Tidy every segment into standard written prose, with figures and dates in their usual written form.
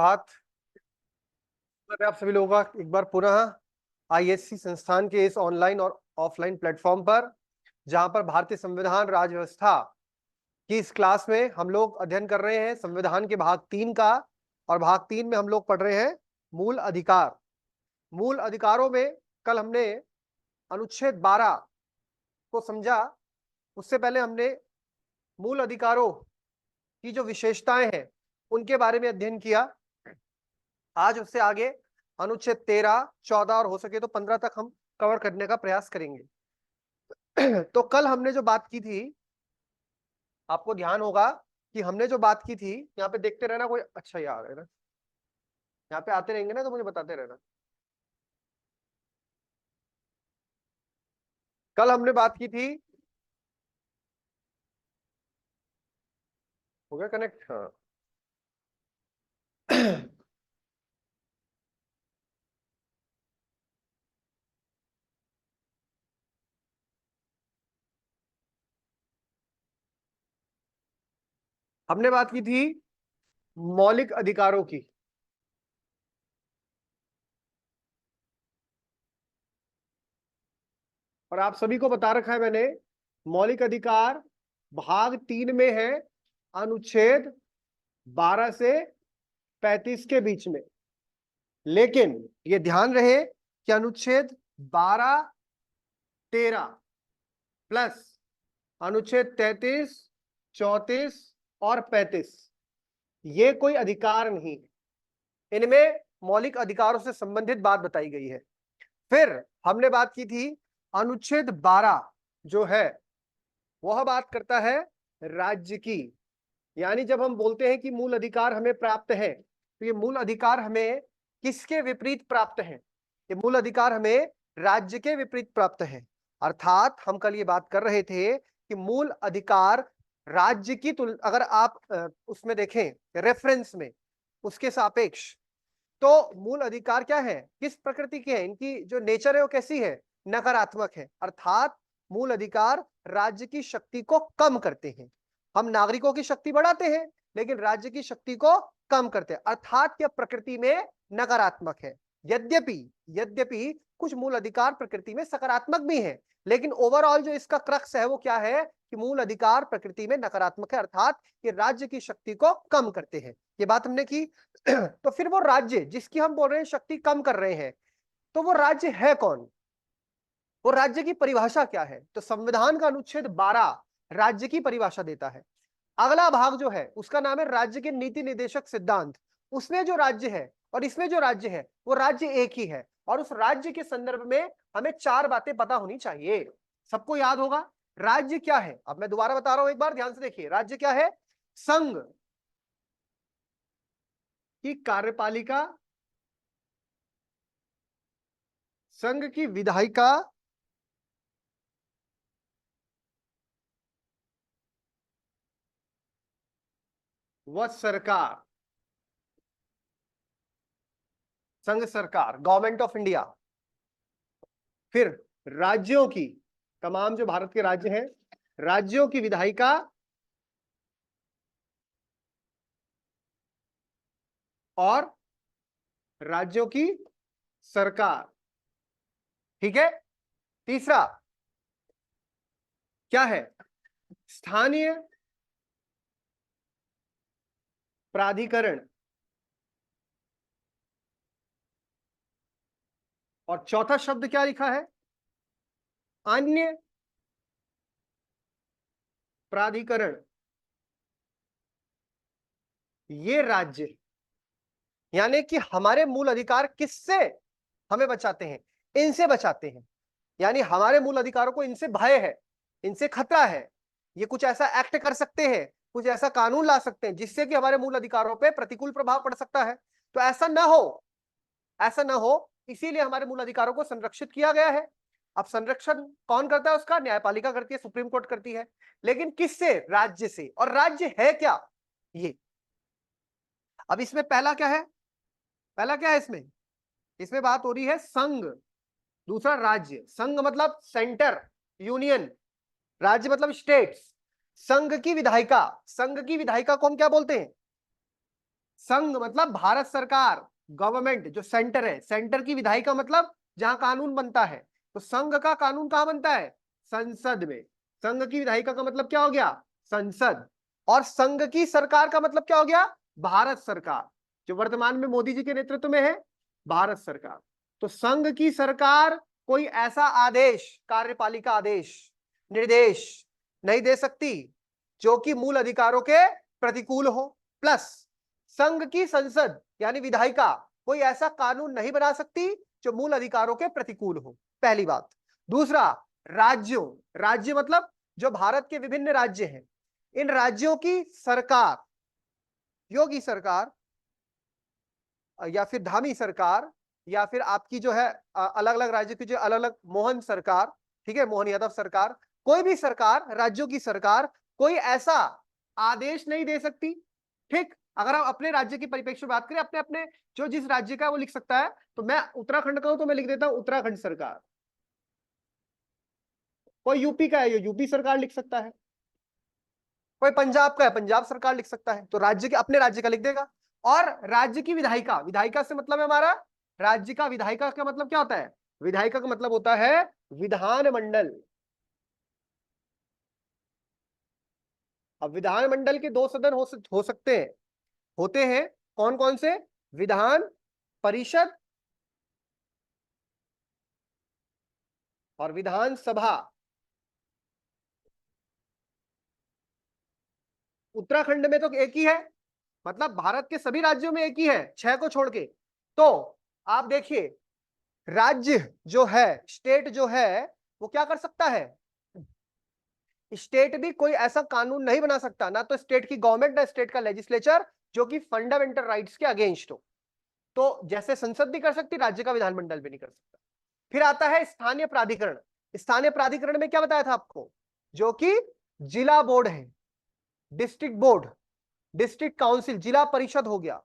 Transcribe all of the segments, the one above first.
सुप्रभात। आप सभी लोगों का एक बार पुनः आईएससी संस्थान के इस ऑनलाइन और ऑफलाइन प्लेटफॉर्म पर, जहां पर भारतीय संविधान राज्य व्यवस्था की इस क्लास में हम लोग अध्ययन कर रहे हैं संविधान के भाग 3 का। और भाग 3 में हम लोग पढ़ रहे हैं मूल अधिकार। मूल अधिकारों में कल हमने अनुच्छेद 12 को समझा। उससे पहले हमने मूल अधिकारों की जो विशेषताएं हैं उनके बारे में अध्ययन किया। आज उससे आगे अनुच्छेद 13, 14 और हो सके तो 15 तक हम कवर करने का प्रयास करेंगे। तो कल हमने जो बात की थी, आपको ध्यान होगा कि हमने जो बात की थी, यहाँ पे देखते रहना, कोई अच्छा ही आ रहा है ना, यहाँ पे आते रहेंगे ना तो मुझे बताते रहना। कल हमने बात की थी, हो गया कनेक्ट? हाँ। हमने बात की थी मौलिक अधिकारों की। और आप सभी को बता रखा है मैंने, मौलिक अधिकार भाग 3 में है, अनुच्छेद 12 से 35 के बीच में। लेकिन ये ध्यान रहे कि अनुच्छेद 12, 13 प्लस अनुच्छेद 33, 34 और 35 ये कोई अधिकार नहीं, इनमें मौलिक अधिकारों से संबंधित बात बताई गई है। फिर हमने बात की थी अनुच्छेद 12 जो है वह बात करता है राज्य की। यानी जब हम बोलते हैं कि मूल अधिकार हमें प्राप्त है, तो ये मूल अधिकार हमें किसके विपरीत प्राप्त है? ये मूल अधिकार हमें राज्य के विपरीत प्राप्त है। अर्थात हम कल ये बात कर रहे थे कि मूल अधिकार राज्य की अगर आप उसमें देखें रेफरेंस में, उसके सापेक्ष, तो मूल अधिकार क्या है, किस प्रकृति के हैं, इनकी जो नेचर है वो कैसी है, नकारात्मक है। अर्थात मूल अधिकार राज्य की शक्ति को कम करते हैं। हम नागरिकों की शक्ति बढ़ाते हैं लेकिन राज्य की शक्ति को कम करते हैं, अर्थात यह प्रकृति में नकारात्मक है। यद्यपि यद्यपि कुछ मूल अधिकार प्रकृति में सकारात्मक भी हैं, लेकिन ओवरऑल जो इसका क्रक्स है वो क्या है कि मूल अधिकार प्रकृति में नकारात्मक है, अर्थात ये राज्य की शक्ति को कम करते हैं। ये बात हमने की। तो फिर वो राज्य जिसकी हम बोल रहे हैं शक्ति कम कर रहे हैं, तो वो राज्य है कौन? वो राज्य की परिभाषा क्या है? तो संविधान का अनुच्छेद 12 राज्य की परिभाषा देता है। अगला भाग जो है उसका नाम है राज्य के नीति निर्देशक सिद्धांत। उसमें जो राज्य है और इसमें जो राज्य है वो राज्य एक ही है, और उस राज्य के संदर्भ में हमें 4 बातें पता होनी चाहिए। सबको याद होगा राज्य क्या है। अब मैं दोबारा बता रहा हूं, एक बार ध्यान से देखिए। राज्य क्या है? संघ की कार्यपालिका, संघ की विधायिका, व सरकार, संघ सरकार, गवर्नमेंट ऑफ इंडिया। फिर राज्यों की, तमाम जो भारत के राज्य हैं, राज्यों की विधायिका और राज्यों की सरकार। ठीक है। तीसरा क्या है? स्थानीय प्राधिकरण। और चौथा शब्द क्या लिखा है? अन्य प्राधिकरण। ये राज्य, यानी कि हमारे मूल अधिकार किससे हमें बचाते हैं? इनसे बचाते हैं। यानी हमारे मूल अधिकारों को इनसे भय है, इनसे खतरा है। ये कुछ ऐसा एक्ट कर सकते हैं, कुछ ऐसा कानून ला सकते हैं जिससे कि हमारे मूल अधिकारों पे प्रतिकूल प्रभाव पड़ सकता है। तो ऐसा ना हो, ऐसा ना हो, इसीलिए हमारे मूल अधिकारों को संरक्षित किया गया है। अब संरक्षण कौन करता है? उसका न्यायपालिका करती है, सुप्रीम कोर्ट करती है। लेकिन किससे? राज्य से। और राज्य है क्या? ये। अब इसमें पहला क्या है? पहला क्या है इसमें? इसमें बात हो रही है संघ, दूसरा राज्य। संघ मतलब सेंटर, यूनियन। राज्य मतलब स्टेट्स। संघ की विधायिका, संघ की विधायिका को हम क्या बोलते हैं? संघ मतलब भारत सरकार, गवर्नमेंट जो सेंटर है, सेंटर की विधायिका मतलब जहां कानून बनता है। तो संघ का कानून कहां बनता है? संसद में। संघ की विधायिका का मतलब क्या हो गया? संसद। और संघ की सरकार का मतलब क्या हो गया? भारत सरकार, जो वर्तमान में मोदी जी के नेतृत्व में है, भारत सरकार। तो संघ की सरकार कोई ऐसा आदेश, कार्यपालिका आदेश, निर्देश नहीं दे सकती जो कि मूल अधिकारों के प्रतिकूल हो। प्लस संघ की संसद यानी विधायिका कोई ऐसा कानून नहीं बना सकती जो मूल अधिकारों के प्रतिकूल हो, पहली बात। दूसरा, राज्यों, राज्य मतलब जो भारत के विभिन्न राज्य हैं, इन राज्यों की सरकार, योगी सरकार या फिर धामी सरकार, या फिर आपकी जो है अलग अलग राज्य की जो अलग अलग मोहन सरकार, ठीक है, मोहन यादव सरकार, कोई भी सरकार, राज्यों की सरकार कोई ऐसा आदेश नहीं दे सकती। ठीक, अगर हम अपने राज्य की परिप्रेक्ष्य में बात करें, अपने अपने जो जिस राज्य का है वो लिख सकता है। तो मैं उत्तराखंड का हूं तो मैं लिख देता हूं उत्तराखंड सरकार। कोई यूपी का है, यूपी सरकार लिख सकता है। कोई पंजाब का है, पंजाब सरकार लिख सकता है। तो राज्य के, अपने राज्य का लिख देगा। और राज्य की विधायिका, विधायिका से मतलब है हमारा राज्य का, विधायिका का मतलब क्या होता है? विधायिका का मतलब होता है विधानमंडल। अब विधानमंडल के दो सदन हो सकते हैं, होते हैं। कौन कौन से? विधान परिषद और विधानसभा। उत्तराखंड में तो एक ही है, मतलब भारत के सभी राज्यों में एक ही है, 6 को छोड़ के। तो आप देखिए, राज्य जो है, स्टेट जो है, वो क्या कर सकता है? स्टेट भी कोई ऐसा कानून नहीं बना सकता, ना तो स्टेट की गवर्नमेंट, ना स्टेट का लेजिस्लेचर, जो कि फंडामेंटल राइट्स के अगेंस्ट हो। तो जैसे संसद नहीं कर सकती, राज्य का विधानमंडल भी नहीं कर सकता। फिर आता है स्थानीय प्राधिकरण। स्थानीय प्राधिकरण में क्या बताया था आपको? जो कि जिला बोर्ड है, डिस्ट्रिक्ट बोर्ड, डिस्ट्रिक्ट काउंसिल, जिला परिषद हो गया,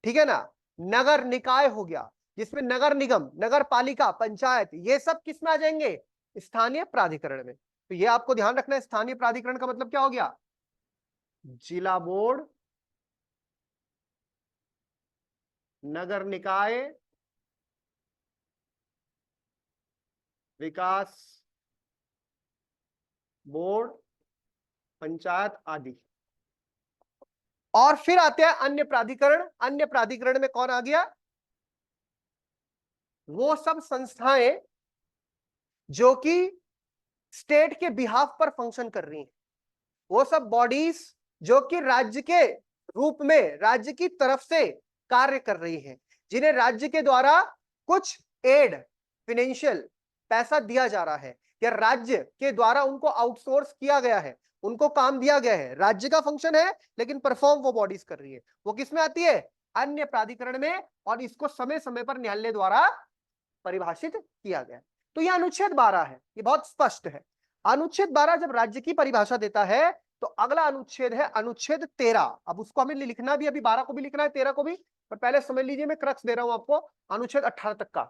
ठीक है ना, नगर निकाय हो गया, जिसमें नगर निगम, नगर पालिका, पंचायत, ये सब किस में आ जाएंगे? स्थानीय प्राधिकरण में। तो ये आपको ध्यान रखना है, स्थानीय प्राधिकरण का मतलब क्या हो गया? जिला बोर्ड, नगर निकाय, विकास बोर्ड, पंचायत आदि। और फिर आते हैं अन्य प्राधिकरण। अन्य प्राधिकरण में कौन आ गया? वो सब संस्थाएं जो कि स्टेट के बिहाफ पर फंक्शन कर रही हैं, वो सब बॉडीज जो कि राज्य के रूप में, राज्य की तरफ से कार्य कर रही हैं, जिन्हें राज्य के द्वारा कुछ एड, फाइनेंशियल पैसा दिया जा रहा है, या राज्य के द्वारा उनको आउटसोर्स किया गया है, उनको काम दिया गया है, राज्य का फंक्शन है लेकिन परफॉर्म वो बॉडीज कर रही है। वो किस में आती है? अन्य प्राधिकरण में। और इसको समय समय पर न्यायालय द्वारा परिभाषित किया गया। तो यह अनुच्छेद 12 है, ये बहुत स्पष्ट है। अनुच्छेद 12 जब राज्य की परिभाषा देता है, तो अगला अनुच्छेद है अनुच्छेद 13। अब उसको हमें लिखना भी, अभी 12 को भी लिखना है, 13 को भी, पर पहले समझ लीजिए, मैं क्रक्स दे रहा हूं आपको अनुच्छेद 18 तक का।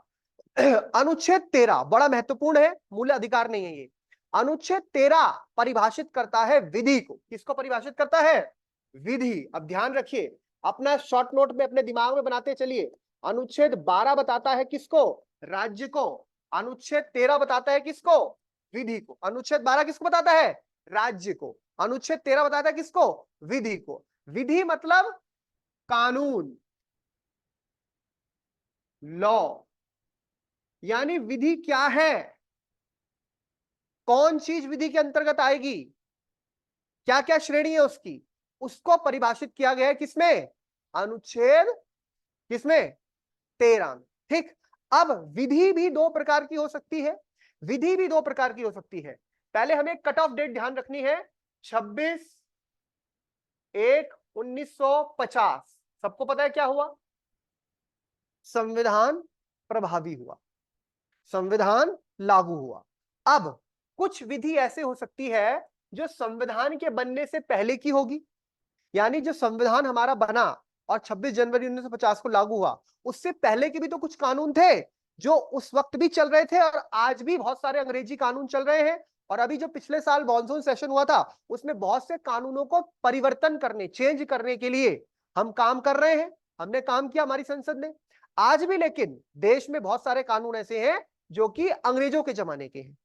अनुच्छेद 13 बड़ा महत्वपूर्ण है, मूल अधिकार नहीं है ये। अनुच्छेद 13 परिभाषित करता है विधि को। किसको परिभाषित करता है? विधि। अब ध्यान रखिए, अपना शॉर्ट नोट में अपने दिमाग में बनाते चलिए। अनुच्छेद 12 बताता है किसको? राज्य को। अनुच्छेद 13 बताता है किसको? विधि को। अनुच्छेद 12 किसको बताता है? राज्य को। अनुच्छेद 13 बताता है किसको? विधि को। विधि मतलब कानून, लॉ। यानी विधि क्या है, कौन चीज विधि के अंतर्गत आएगी, क्या क्या श्रेणी है उसकी, उसको परिभाषित किया गया है किसमें? अनुच्छेद किसमें? 13 में। ठीक। अब विधि भी दो प्रकार की हो सकती है, विधि भी दो प्रकार की हो सकती है। पहले हमें कट ऑफ डेट ध्यान रखनी है, 26/1/1950। सबको पता है क्या हुआ? संविधान प्रभावी हुआ, संविधान लागू हुआ। अब कुछ विधि ऐसे हो सकती है जो संविधान के बनने से पहले की होगी, यानी जो संविधान हमारा बना और 26 जनवरी 1950 को लागू हुआ, उससे पहले के भी तो कुछ कानून थे जो उस वक्त भी चल रहे थे, और आज भी बहुत सारे अंग्रेजी कानून चल रहे हैं। और अभी जो पिछले साल मॉनसून सेशन हुआ था, उसमें बहुत से कानूनों को परिवर्तन करने, चेंज करने के लिए हम काम कर रहे हैं, हमने काम किया हमारी संसद ने आज भी, लेकिन देश में बहुत सारे कानून ऐसे हैं जो कि अंग्रेजों के जमाने के हैं।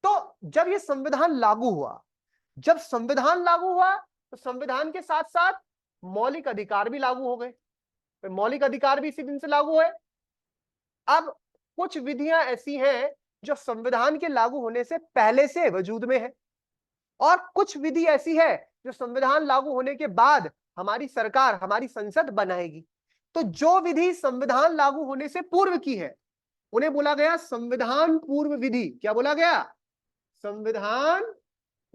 तो जब ये संविधान लागू हुआ, जब संविधान लागू हुआ तो संविधान के साथ साथ मौलिक अधिकार भी लागू हो गए, तो मौलिक अधिकार भी इसी दिन से लागू हुए। अब कुछ विधियां ऐसी हैं जो संविधान के लागू होने से पहले से वजूद में है, और कुछ विधि ऐसी है जो संविधान लागू होने के बाद हमारी सरकार, हमारी संसद बनाएगी। तो जो विधि संविधान लागू होने से पूर्व की है उन्हें बोला गया संविधान पूर्व विधि। क्या बोला गया? संविधान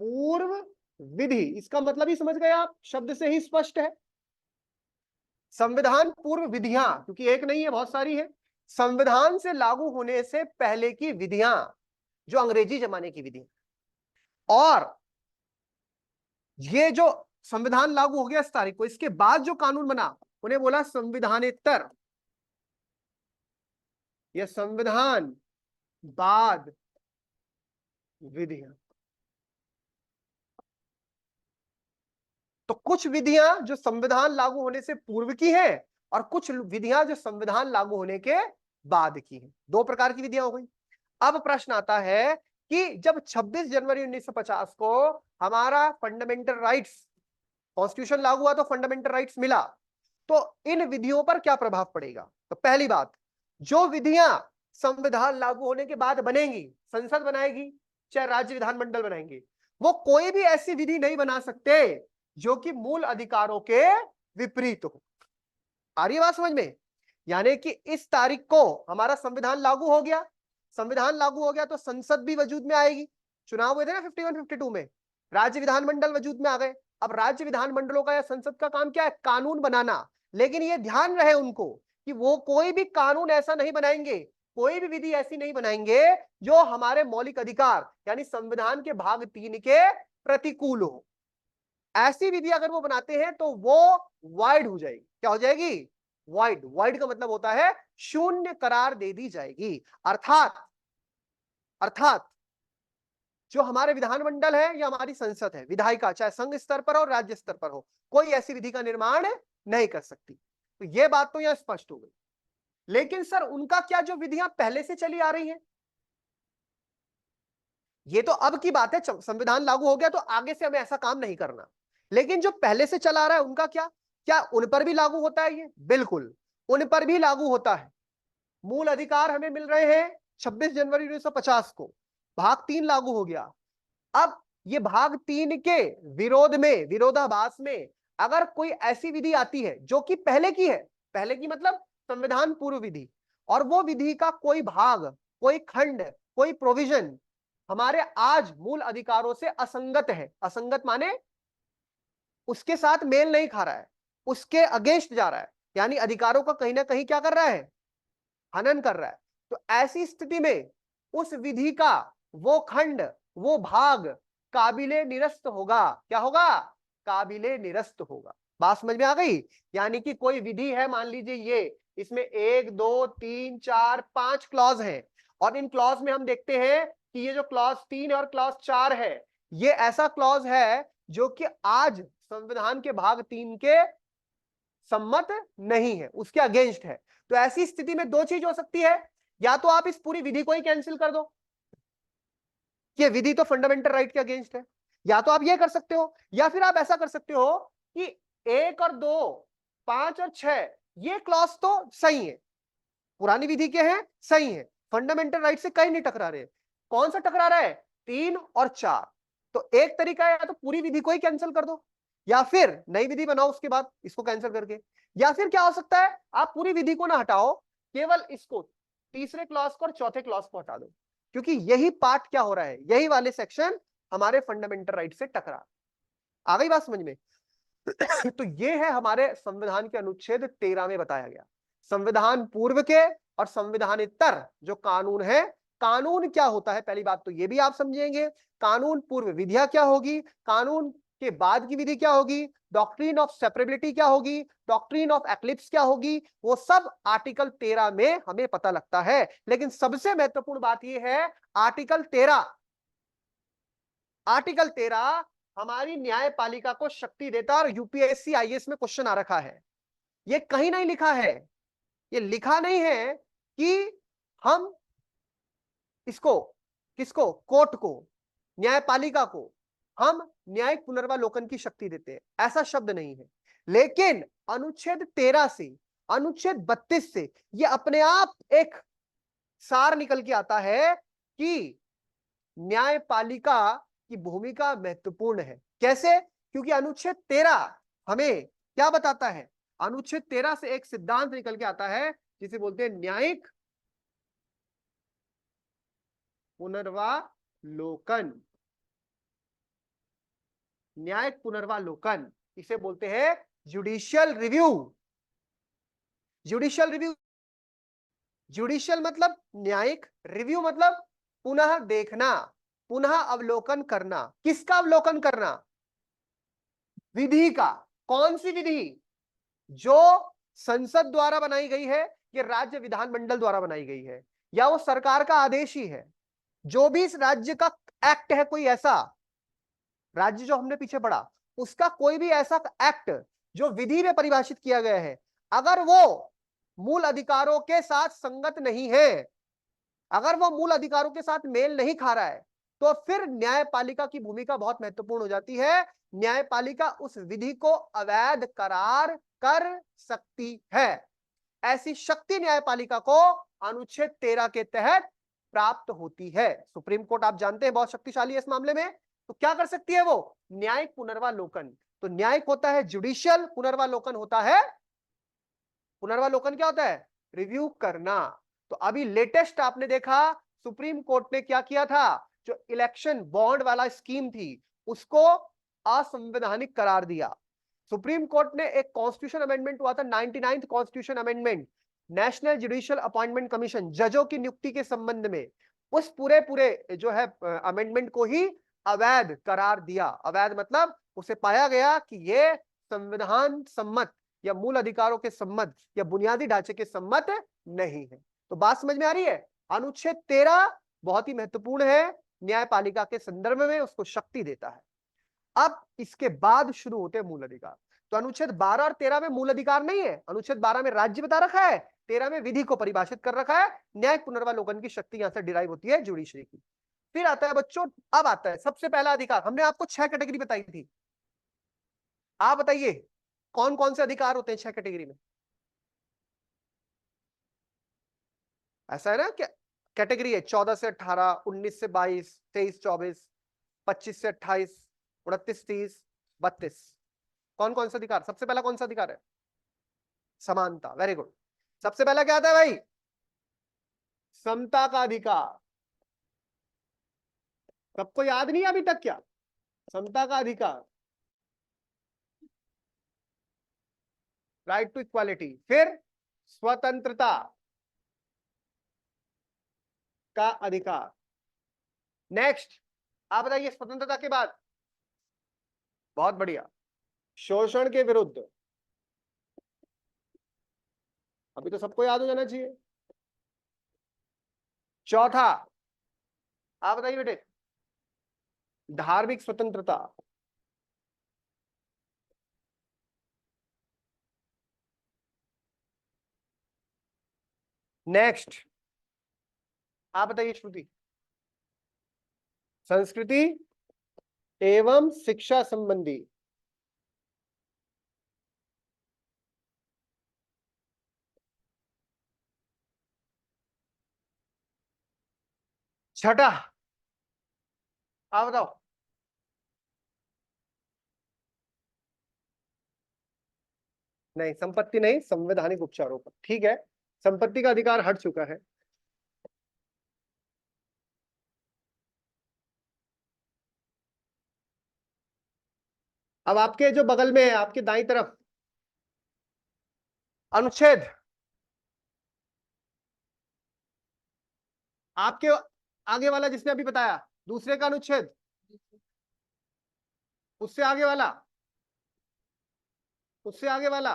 पूर्व विधि। इसका मतलब ही समझ गए आप, शब्द से ही स्पष्ट है। संविधान पूर्व विधियां, क्योंकि एक नहीं है, बहुत सारी है। संविधान से लागू होने से पहले की विधियां जो अंग्रेजी जमाने की विधियां, और ये जो संविधान लागू हो गया इस तारीख को, इसके बाद जो कानून बना उन्हें बोला संविधानेतर या संविधान बाद विधियां। तो कुछ विधियां जो संविधान लागू होने से पूर्व की हैं और कुछ विधियां जो संविधान लागू होने के बाद की हैं। दो प्रकार की विधियां हो गई। अब प्रश्न आता है कि जब 26 जनवरी 1950 को हमारा फंडामेंटल राइट्स, कॉन्स्टिट्यूशन लागू हुआ तो फंडामेंटल राइट्स मिला, तो इन विधियों पर क्या प्रभाव पड़ेगा? तो पहली बात, जो विधियां संविधान लागू होने के बाद बनेंगी, संसद बनाएगी चाहे राज्य विधानमंडल बनाएंगे, वो कोई भी ऐसी विधि नहीं बना सकते जो कि मूल अधिकारों के विपरीत हो। आ रही है बात समझ में? यानी कि इस तारीख को हमारा संविधान लागू हो गया, संविधान लागू हो गया तो संसद भी वजूद में आएगी। चुनाव हुए थे ना 51-52 में, राज्य विधानमंडल वजूद में आ गए। अब राज्य विधानमंडलों का या संसद का काम क्या है? कानून बनाना। लेकिन ये ध्यान रहे उनको कि वो कोई भी कानून ऐसा नहीं बनाएंगे, कोई भी विधि ऐसी नहीं बनाएंगे जो हमारे मौलिक अधिकार यानी संविधान के भाग 3 के प्रतिकूल हो। ऐसी विधि अगर वो बनाते हैं तो वो वाइड हो जाएगी। क्या हो जाएगी? वाइड। वाइड का मतलब होता है शून्य करार दे दी जाएगी। अर्थात जो हमारे विधानमंडल है या हमारी संसद है, विधायिका, चाहे संघ स्तर पर हो राज्य स्तर पर हो, कोई ऐसी विधि का निर्माण नहीं कर सकती। तो ये बात तो यहां स्पष्ट हो गई। लेकिन सर उनका क्या, जो विधियां पहले से चली आ रही हैं? ये तो अब की बात है, संविधान लागू हो गया तो आगे से हमें ऐसा काम नहीं करना। लेकिन जो पहले से चला आ रहा है उनका क्या? क्या उन पर भी लागू होता है ये? बिल्कुल, उन पर भी लागू होता है। मूल अधिकार हमें मिल रहे हैं 26 जनवरी 1950 को, भाग 3 लागू हो गया। अब ये भाग 3 के विरोध में, विरोधाभास में अगर कोई ऐसी विधि आती है जो कि पहले की है, पहले की मतलब संविधान पूर्व विधि, और वो विधि का कोई भाग, कोई खंड, कोई प्रोविजन हमारे आज मूल अधिकारों से असंगत है, असंगत माने उसके साथ मेल नहीं खा रहा है, उसके अगेंस्ट जा रहा है, यानी अधिकारों का कहीं ना कहीं क्या कर रहा है? हनन कर रहा है। तो ऐसी स्थिति में उस विधि का वो खंड, वो भाग काबिले निरस्त होगा। क्या होगा? काबिले निरस्त होगा। बात समझ में आ गई? यानी कि कोई विधि है, मान लीजिए ये, इसमें 1 2 3 4 5 क्लॉज हैं, और इन क्लॉज में हम देखते हैं कि ये जो क्लॉज 3 और क्लॉज 4 है, ये ऐसा क्लॉज है जो कि आज संविधान के भाग 3 के सम्मत नहीं है, उसके अगेंस्ट है। तो ऐसी स्थिति में दो चीज हो सकती है, या तो आप इस पूरी विधि को ही कैंसिल कर दो कि विधि तो फंडामेंटल राइट के अगेंस्ट है, या तो आप ये कर सकते हो, या फिर आप ऐसा कर सकते हो कि 1 और 2 5 और 6 ये क्लॉज तो सही है, पुरानी विधि के हैं, सही है, फंडामेंटल राइट से कहीं नहीं टकरा रहे। कौन सा टकरा रहा है? 3 और 4। तो एक तरीका है, या तो पूरी विधि को ही कैंसिल कर दो, या फिर नई विधि बनाओ उसके बाद इसको कैंसिल करके, या फिर क्या हो सकता है, आप पूरी विधि को ना हटाओ, केवल इसको, तीसरे क्लॉज को और चौथे क्लॉज को हटा दो, क्योंकि यही पार्ट क्या हो रहा है, यही वाले सेक्शन हमारे फंडामेंटल राइट से टकरा। आ गई बात समझ में? तो ये है हमारे संविधान के अनुच्छेद 13 में बताया गया, संविधान पूर्व के और संविधानेतर जो कानून है। कानून क्या होता है, पहली बात तो ये भी आप समझेंगे, कानून पूर्व विधियां क्या होगी, कानून के बाद की विधि क्या होगी, डॉक्ट्रिन ऑफ सेपरेबिलिटी क्या होगी, डॉक्ट्रिन ऑफ एक्लिप्स क्या होगी, वो सब आर्टिकल 13 में हमें पता लगता है। लेकिन सबसे महत्वपूर्ण बात यह है, आर्टिकल 13 हमारी न्यायपालिका को शक्ति देता है, और यूपीएससी आईएएस में क्वेश्चन आ रखा है ये कहीं नहीं लिखा है, ये लिखा नहीं है कि हम इसको, किसको, कोर्ट को, न्यायपालिका को हम न्यायिक पुनर्वालोकन की शक्ति देते हैं, ऐसा शब्द नहीं है। लेकिन अनुच्छेद 13 से अनुच्छेद 32 से ये अपने आप एक सार निकल के आता है कि न्यायपालिका की भूमिका महत्वपूर्ण है। कैसे? क्योंकि अनुच्छेद 13 हमें क्या बताता है? अनुच्छेद 13 से एक सिद्धांत निकल के आता है जिसे बोलते हैं न्यायिक पुनर्वालोकन। न्यायिक पुनर्वालोकन इसे बोलते हैं judicial review. Judicial review, judicial मतलब न्यायिक, रिव्यू मतलब पुनः देखना, पुनः अवलोकन करना। किसका अवलोकन करना? विधि का। कौन सी विधि? जो संसद द्वारा बनाई गई है, या राज्य विधानमंडल द्वारा बनाई गई है, या वो सरकार का आदेश ही है। जो भी इस राज्य का एक्ट है, कोई ऐसा राज्य जो हमने पीछे पढ़ा, उसका कोई भी ऐसा एक्ट जो विधि में परिभाषित किया गया है, अगर वो मूल अधिकारों के साथ संगत नहीं है, अगर वो मूल अधिकारों के साथ मेल नहीं खा रहा है, तो फिर न्यायपालिका की भूमिका बहुत महत्वपूर्ण हो जाती है। न्यायपालिका उस विधि को अवैध करार कर सकती है। ऐसी शक्ति न्यायपालिका को अनुच्छेद 13 के तहत प्राप्त होती है। सुप्रीम कोर्ट आप जानते हैं बहुत शक्तिशाली है इस मामले में। तो क्या कर सकती है वो? न्यायिक पुनर्वालोकन। तो न्यायिक होता है जुडिशियल, पुनर्वालोकन होता है, पुनर्वालोकन क्या होता है? रिव्यू करना। तो अभी लेटेस्ट आपने देखा सुप्रीम कोर्ट ने क्या किया था, जो इलेक्शन बॉन्ड वाला स्कीम थी उसको असंवैधानिक करार दिया। सुप्रीम कोर्ट ने एक कॉन्स्टिट्यूशन अमेंडमेंट हुआ था, 99th constitution amendment, national judicial appointment commission, जजों की नियुक्ति के संबंध में, उस पूरे पूरे जो है अमेंडमेंट को ही अवैध करार दिया। अवैध मतलब उसे पाया गया कि यह संविधान सम्मत या मूल अधिकारों के सम्मत या बुनियादी ढांचे के सम्मत नहीं है। तो बात समझ में आ रही है? अनुच्छेद 13 बहुत ही महत्वपूर्ण है न्यायपालिका के संदर्भ में, उसको शक्ति देता है। अब इसके बाद शुरू होते हैं मूल अधिकार। तो अनुच्छेद 12 और 13 में मूल अधिकार नहीं है। अनुच्छेद 12 में राज्य बता रखा है, 13 में विधि को परिभाषित कर रखा है। न्यायिक पुनर्वालोकन की शक्ति यहां से डिराइव होती है जुडिशरी की। फिर आता है बच्चों, अब आता है सबसे पहला अधिकार। हमने आपको 6 कैटेगरी बताई थी, आप बताइए कौन कौन से अधिकार होते हैं 6 कैटेगरी में? ऐसा है ना, क्या कैटेगरी है? 14 से 18, 19 से 22, 23, 24, 25 से 28, 29, 30, 32। कौन कौन सा अधिकार? सबसे पहला कौन सा अधिकार है? समानता। Very good. सबसे पहला क्या आता है भाई? समता का अधिकार। सबको याद नहीं है अभी तक क्या? समता का अधिकार, राइट टू इक्वालिटी। फिर स्वतंत्रता का अधिकार। नेक्स्ट आप बताइए स्वतंत्रता के बाद। बहुत बढ़िया, शोषण के विरुद्ध। अभी तो सबको याद हो जाना चाहिए। चौथा आप बताइए बेटे, धार्मिक स्वतंत्रता। नेक्स्ट आप बताइए श्रुति, संस्कृति एवं शिक्षा संबंधी। छठा आप बताओ। नहीं, संपत्ति नहीं, संवैधानिक उपचारों पर। ठीक है, संपत्ति का अधिकार हट चुका है। अब आपके जो बगल में है, आपके दाई तरफ, अनुच्छेद, आपके आगे वाला जिसने अभी बताया, दूसरे का अनुच्छेद, उससे आगे वाला, उससे आगे वाला,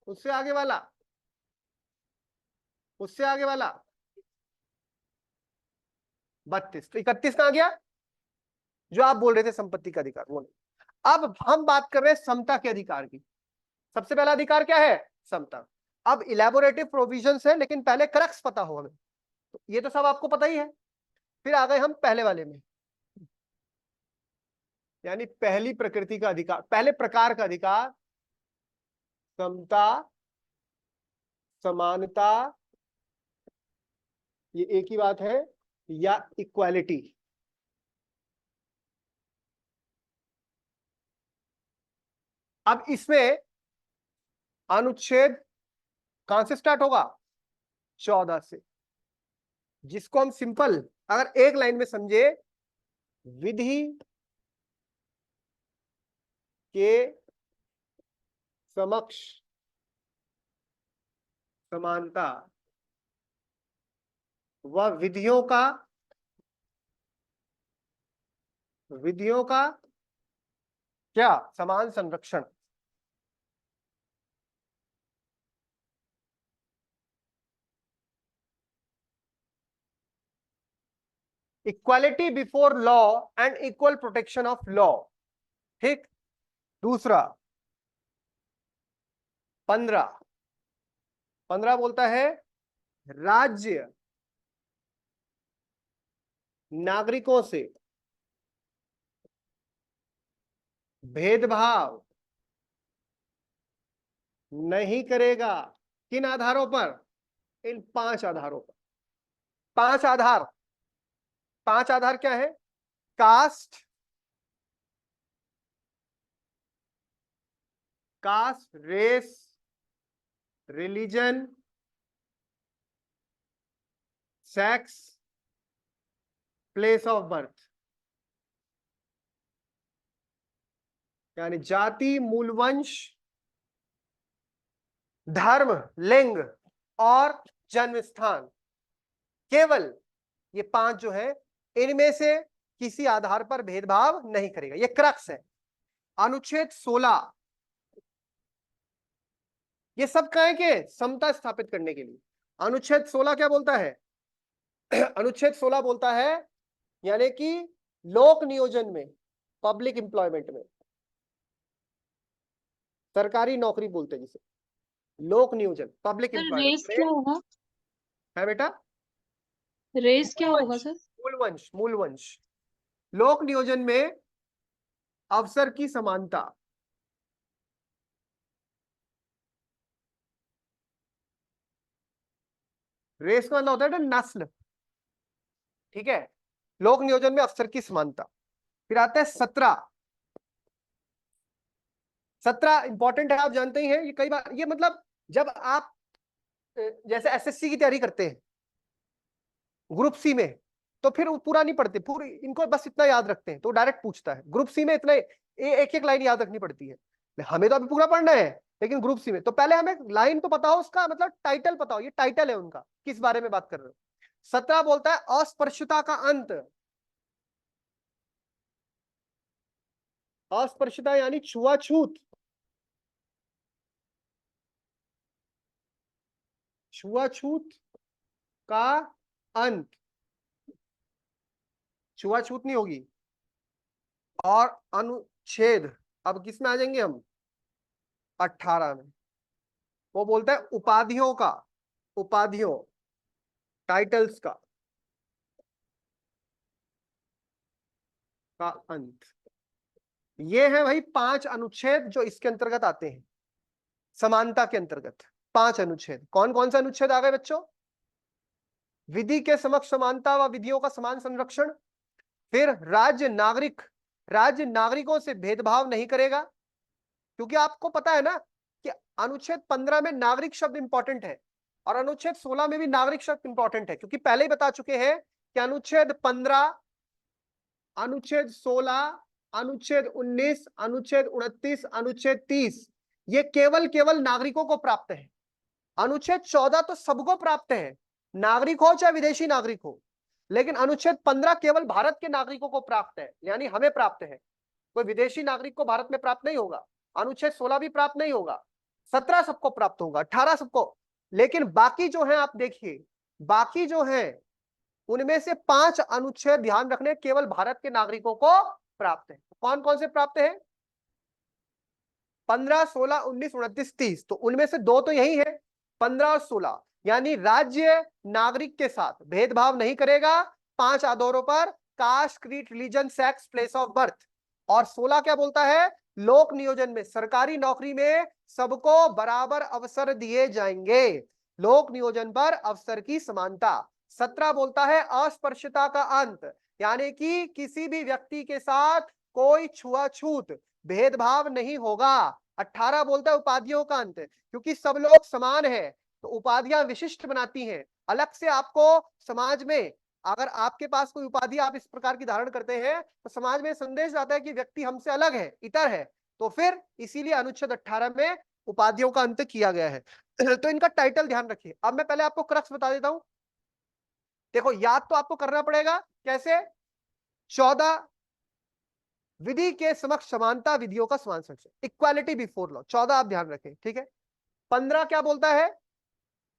उससे आगे वाला, उससे आगे वाला, 32। तो 31 कहां गया? जो आप बोल रहे थे संपत्ति का अधिकार, वो नहीं। अब हम बात कर रहे हैं समता के अधिकार की। सबसे पहला अधिकार क्या है? समता। अब इलेबोरेटिव प्रोविजंस है, लेकिन पहले क्रक्स पता हो हमें। तो ये तो सब आपको पता ही है। फिर आ गए हम पहले वाले में, यानी पहली प्रकृति का अधिकार, पहले प्रकार का अधिकार, समता, समानता, ये एक ही बात है, या इक्वालिटी। अब इसमें अनुच्छेद कहां से स्टार्ट होगा? 14 से, जिसको हम सिंपल अगर एक लाइन में समझे, विधि के समक्ष समानता व विधियों का क्या? समान संरक्षण। Equality before law and equal protection of law. ठीक। दूसरा 15 बोलता है राज्य नागरिकों से भेदभाव नहीं करेगा। किन आधारों पर? इन 5 आधारों पर। 5 आधार, 5 आधार क्या है? Caste, race, religion, sex, place of birth, यानी जाति, मूलवंश, धर्म, लिंग और जन्म स्थान। केवल ये 5 जो है, इनमें से किसी आधार पर भेदभाव नहीं करेगा। ये क्रक्स है। अनुच्छेद 16 ये सब कहें कि समता स्थापित करने के लिए। अनुच्छेद 16 क्या बोलता है? अनुच्छेद 16 बोलता है, यानी कि लोक नियोजन में, पब्लिक एम्प्लॉयमेंट में, सरकारी नौकरी बोलते हैं जिसे, लोक नियोजन, पब्लिक एम्प्लॉयमेंट रेस क्या होगा? है बेटा, रेस क्या होगा सर? मूलवंश, मूलवंश। लोक नियोजन में अवसर की समानता। रेस का मतलब होता है नस्ल। ठीक है। लोक नियोजन में अवसर की समानता। फिर आता है 17। 17 इंपॉर्टेंट है, आप जानते ही हैं। ये कई बार, ये मतलब जब आप जैसे एसएससी की तैयारी करते हैं ग्रुप सी में, तो फिर वो पूरा नहीं पढ़ते, पूरी इनको बस इतना याद रखते हैं, तो डायरेक्ट पूछता है। ग्रुप सी में इतने एक एक लाइन याद रखनी पड़ती है। हमें तो अभी पूरा पढ़ना है, लेकिन ग्रुप सी में तो पहले हमें लाइन तो पता हो, उसका मतलब टाइटल पता हो, ये टाइटल है उनका, किस बारे में बात कर रहे हो। 17 बोलता है अस्पृश्यता का अंत। अस्पृश्यता यानी छुआछूत, छुआछूत का अंत। छुआछूत नहीं होगी। और अनुच्छेद, अब किस में आ जाएंगे हम? 18 में। वो बोलता है उपाधियों का, उपाधियों, टाइटल्स का अंत। ये है भाई 5 अनुच्छेद जो इसके अंतर्गत आते हैं, समानता के अंतर्गत। 5 अनुच्छेद। कौन कौन से अनुच्छेद आ गए बच्चों? विधि के समक्ष समानता व विधियों का समान संरक्षण। फिर राज्य नागरिकों से भेदभाव नहीं करेगा, क्योंकि आपको पता है ना कि अनुच्छेद 15 में नागरिक शब्द इंपॉर्टेंट है, और अनुच्छेद 16 में भी नागरिक शब्द इंपॉर्टेंट है, क्योंकि पहले ही बता चुके हैं कि अनुच्छेद 15, अनुच्छेद 16, अनुच्छेद 19, अनुच्छेद 29, अनुच्छेद 30 ये केवल केवल नागरिकों को प्राप्त है। अनुच्छेद 14 तो सबको प्राप्त है, नागरिक हो चाहे विदेशी नागरिक हो। लेकिन अनुच्छेद 15 केवल भारत के नागरिकों को प्राप्त है, यानी हमें प्राप्त है। कोई विदेशी नागरिक को भारत में प्राप्त नहीं होगा। अनुच्छेद 16 भी प्राप्त नहीं होगा। 17 सबको प्राप्त होगा, 18 सबको। लेकिन बाकी जो है, आप देखिए, बाकी जो है उनमें से 5 अनुच्छेद ध्यान रखने केवल भारत के नागरिकों को प्राप्त है। कौन कौन से प्राप्त है? 15, 16, 19, 29, 30, तो उनमें से दो तो यही है, 15 और 16। यानी राज्य नागरिक के साथ भेदभाव नहीं करेगा 5 आधारों पर, caste, creed, religion, sex, place of birth. और 16 क्या बोलता है? लोक नियोजन में, सरकारी नौकरी में सबको बराबर अवसर दिए जाएंगे, लोक नियोजन पर अवसर की समानता। 17 बोलता है अस्पृश्यता का अंत, यानी कि किसी भी व्यक्ति के साथ कोई छुआछूत भेदभाव नहीं होगा। 18 बोलता है उपाधियों का अंत, क्योंकि सब लोग समान है तो उपाधियां विशिष्ट बनाती हैं। अलग से आपको समाज में अगर आपके पास कोई उपाधि आप इस प्रकार की धारण करते हैं तो समाज में संदेश आता है कि व्यक्ति हमसे अलग है, इतर है। तो फिर इसीलिए अनुच्छेद 18 में उपाधियों का अंत किया गया है। तो इनका टाइटल ध्यान रखिए। अब मैं पहले आपको क्रक्स बता देता हूं। देखो, याद तो आपको करना पड़ेगा कैसे। 14 विधि के समक्ष समानता, विधियों का समान संरक्षण, इक्वालिटी बिफोर लॉ। 14 आप ध्यान रखें, ठीक है। 15 क्या बोलता है?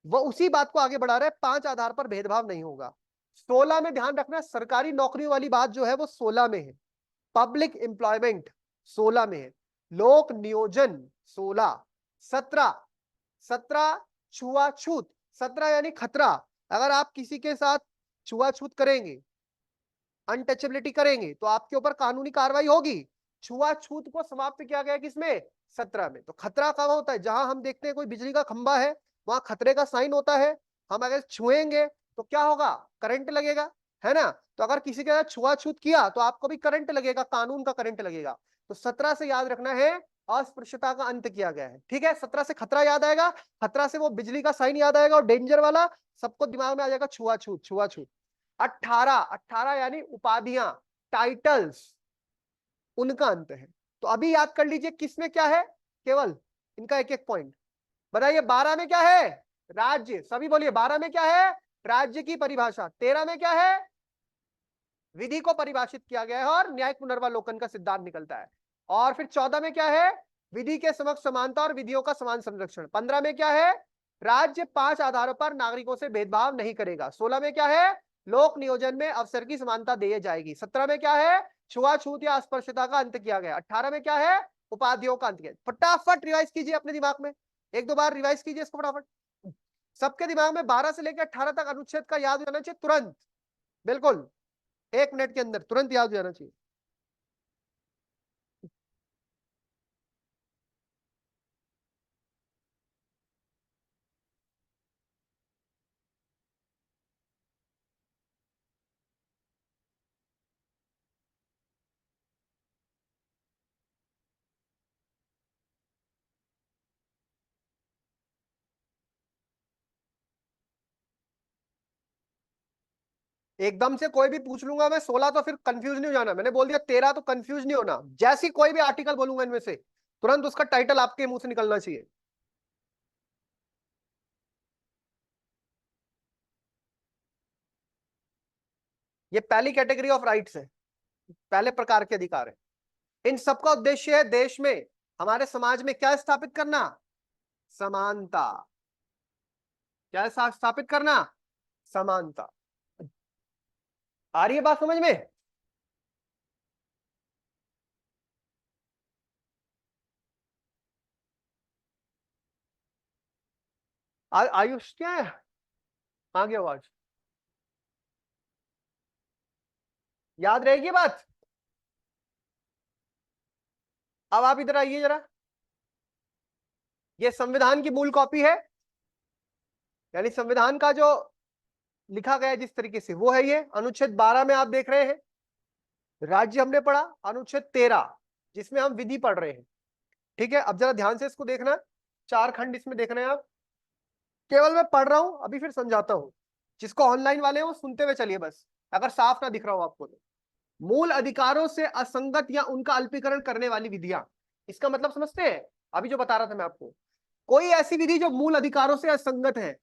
वो उसी बात को आगे बढ़ा रहा है, 5 आधार पर भेदभाव नहीं होगा। 16 में ध्यान रखना, सरकारी नौकरी वाली बात जो है वो 16 में है, पब्लिक एम्प्लॉयमेंट 16 में है, लोक नियोजन 16। 17 छुआछूत, 17 यानी खतरा। अगर आप किसी के साथ छुआछूत करेंगे, अनटचेबिलिटी करेंगे तो आपके ऊपर कानूनी कार्रवाई होगी। छुआछूत को समाप्त किया गया किसमें? 17 में। तो खतरा कब होता है? जहां हम देखते हैं कोई बिजली का खंभा है, वहां खतरे का साइन होता है, हम अगर छुएंगे तो क्या होगा? करंट लगेगा, है ना। तो अगर किसी के साथ छुआछूत किया तो आपको भी करंट लगेगा, कानून का करंट लगेगा। तो 17 से याद रखना है अस्पृश्यता का अंत किया गया है, ठीक है। 17 से खतरा याद आएगा, खतरा से वो बिजली का साइन याद आएगा, और डेंजर वाला सबको दिमाग में आ जाएगा छुआछूत, छुआछूत। 18 यानी उपाधियां, टाइटल्स, उनका अंत है। तो अभी याद कर लीजिए किसमें क्या है, केवल इनका एक एक पॉइंट बताइए। 12 में क्या है? राज्य, सभी बोलिए। 12 में क्या है? राज्य की परिभाषा। 13 में क्या है? विधि को परिभाषित किया गया है और न्यायिक पुनर्वालोकन का सिद्धांत निकलता है। और फिर 14 में क्या है? विधि के समक्ष समानता और विधियों का समान संरक्षण। 15 में क्या है? राज्य 5 आधारों पर नागरिकों से भेदभाव नहीं करेगा। 16 में क्या है? लोक नियोजन में अवसर की समानता दी जाएगी। 17 में क्या है? छुआछूत या अस्पृश्यता का अंत किया गया। 18 में क्या है? उपाधियों का अंत किया। फटाफट रिवाइज कीजिए अपने दिमाग में, एक दो बार रिवाइज कीजिए इसको फटाफट। सबके दिमाग में 12 से लेकर 18 तक अनुच्छेद का याद हो जाना चाहिए तुरंत, बिल्कुल 1 मिनट के अंदर तुरंत याद हो जाना चाहिए। एकदम से कोई भी पूछ लूंगा मैं 16 तो फिर कंफ्यूज नहीं हो जाना। मैंने बोल दिया 13 तो कंफ्यूज नहीं होना। जैसी कोई भी आर्टिकल बोलूंगा इनमें से तुरंत उसका टाइटल आपके मुंह से निकलना चाहिए। ये पहली कैटेगरी ऑफ राइट्स है, पहले प्रकार के अधिकार है। इन सबका उद्देश्य है देश में, हमारे समाज में क्या स्थापित करना? समानता। क्या स्थापित करना? समानता। आ रही है बात समझ में? आयुष क्या है? आ गया आवाज, याद रहेगी बात। अब आप इधर आइए जरा। ये संविधान की मूल कॉपी है, यानी संविधान का जो लिखा गया है जिस तरीके से वो है। ये अनुच्छेद 12 में आप देख रहे हैं राज्य हमने पढ़ा, अनुच्छेद 13 जिसमें हम विधि पढ़ रहे हैं, ठीक है। अब जरा ध्यान से इसको देखना, 4 खंड इसमें देख रहे हैं आप। केवल मैं पढ़ रहा हूं, अभी फिर समझाता हूं। जिसको ऑनलाइन वाले हैं वो सुनते हुए चलिए बस, अगर साफ ना दिख रहा हो आपको तो। मूल अधिकारों से असंगत या उनका अल्पीकरण करने वाली विधियां, इसका मतलब समझते हैं? अभी जो बता रहा था मैं आपको, कोई ऐसी विधि जो मूल अधिकारों से असंगत है,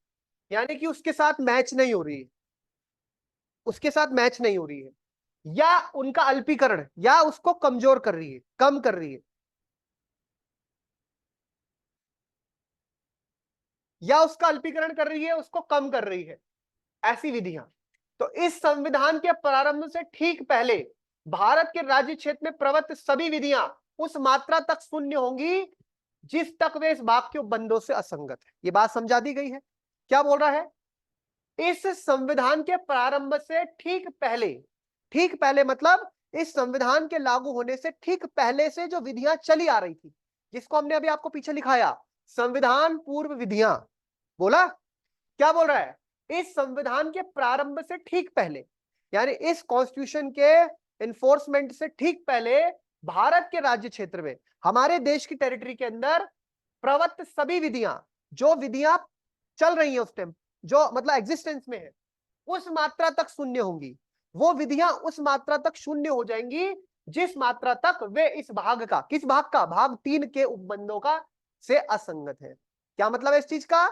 यानी कि उसके साथ मैच नहीं हो रही है, उसके साथ मैच नहीं हो रही है, या उनका अल्पीकरण, या उसको कमजोर कर रही है, कम कर रही है, या उसका अल्पीकरण कर रही है, उसको कम कर रही है, ऐसी विधियां। तो इस संविधान के प्रारंभ से ठीक पहले भारत के राज्य क्षेत्र में प्रवृत्त सभी विधियां उस मात्रा तक शून्य होंगी जिस तक वे इस भाग के उपबंधों से असंगत है। ये बात समझा दी गई है। क्या बोल रहा है? इस संविधान के प्रारंभ से ठीक पहले मतलब इस संविधान के लागू होने से ठीक पहले से जो विधियां चली आ रही थी, जिसको हमने अभी आपको पीछे लिखाया, संविधान पूर्व विधियां। बोला क्या बोल रहा है? इस संविधान के प्रारंभ से ठीक पहले, यानी इस कॉन्स्टिट्यूशन के इन्फोर्समेंट से ठीक पहले भारत के राज्य क्षेत्र में, हमारे देश की टेरिटरी के अंदर प्रवत्त सभी विधियां, जो विधियां चल रही हैं उस टाइम, जो मतलब एग्जिस्टेंस में है, उस मात्रा तक शून्य होंगी। वो विधियां उस मात्रा तक शून्य हो जाएंगी जिस मात्रा तक वे इस भाग का, किस भाग का, भाग 3 के उपबंधों का से असंगत है। क्या मतलब है इस चीज का?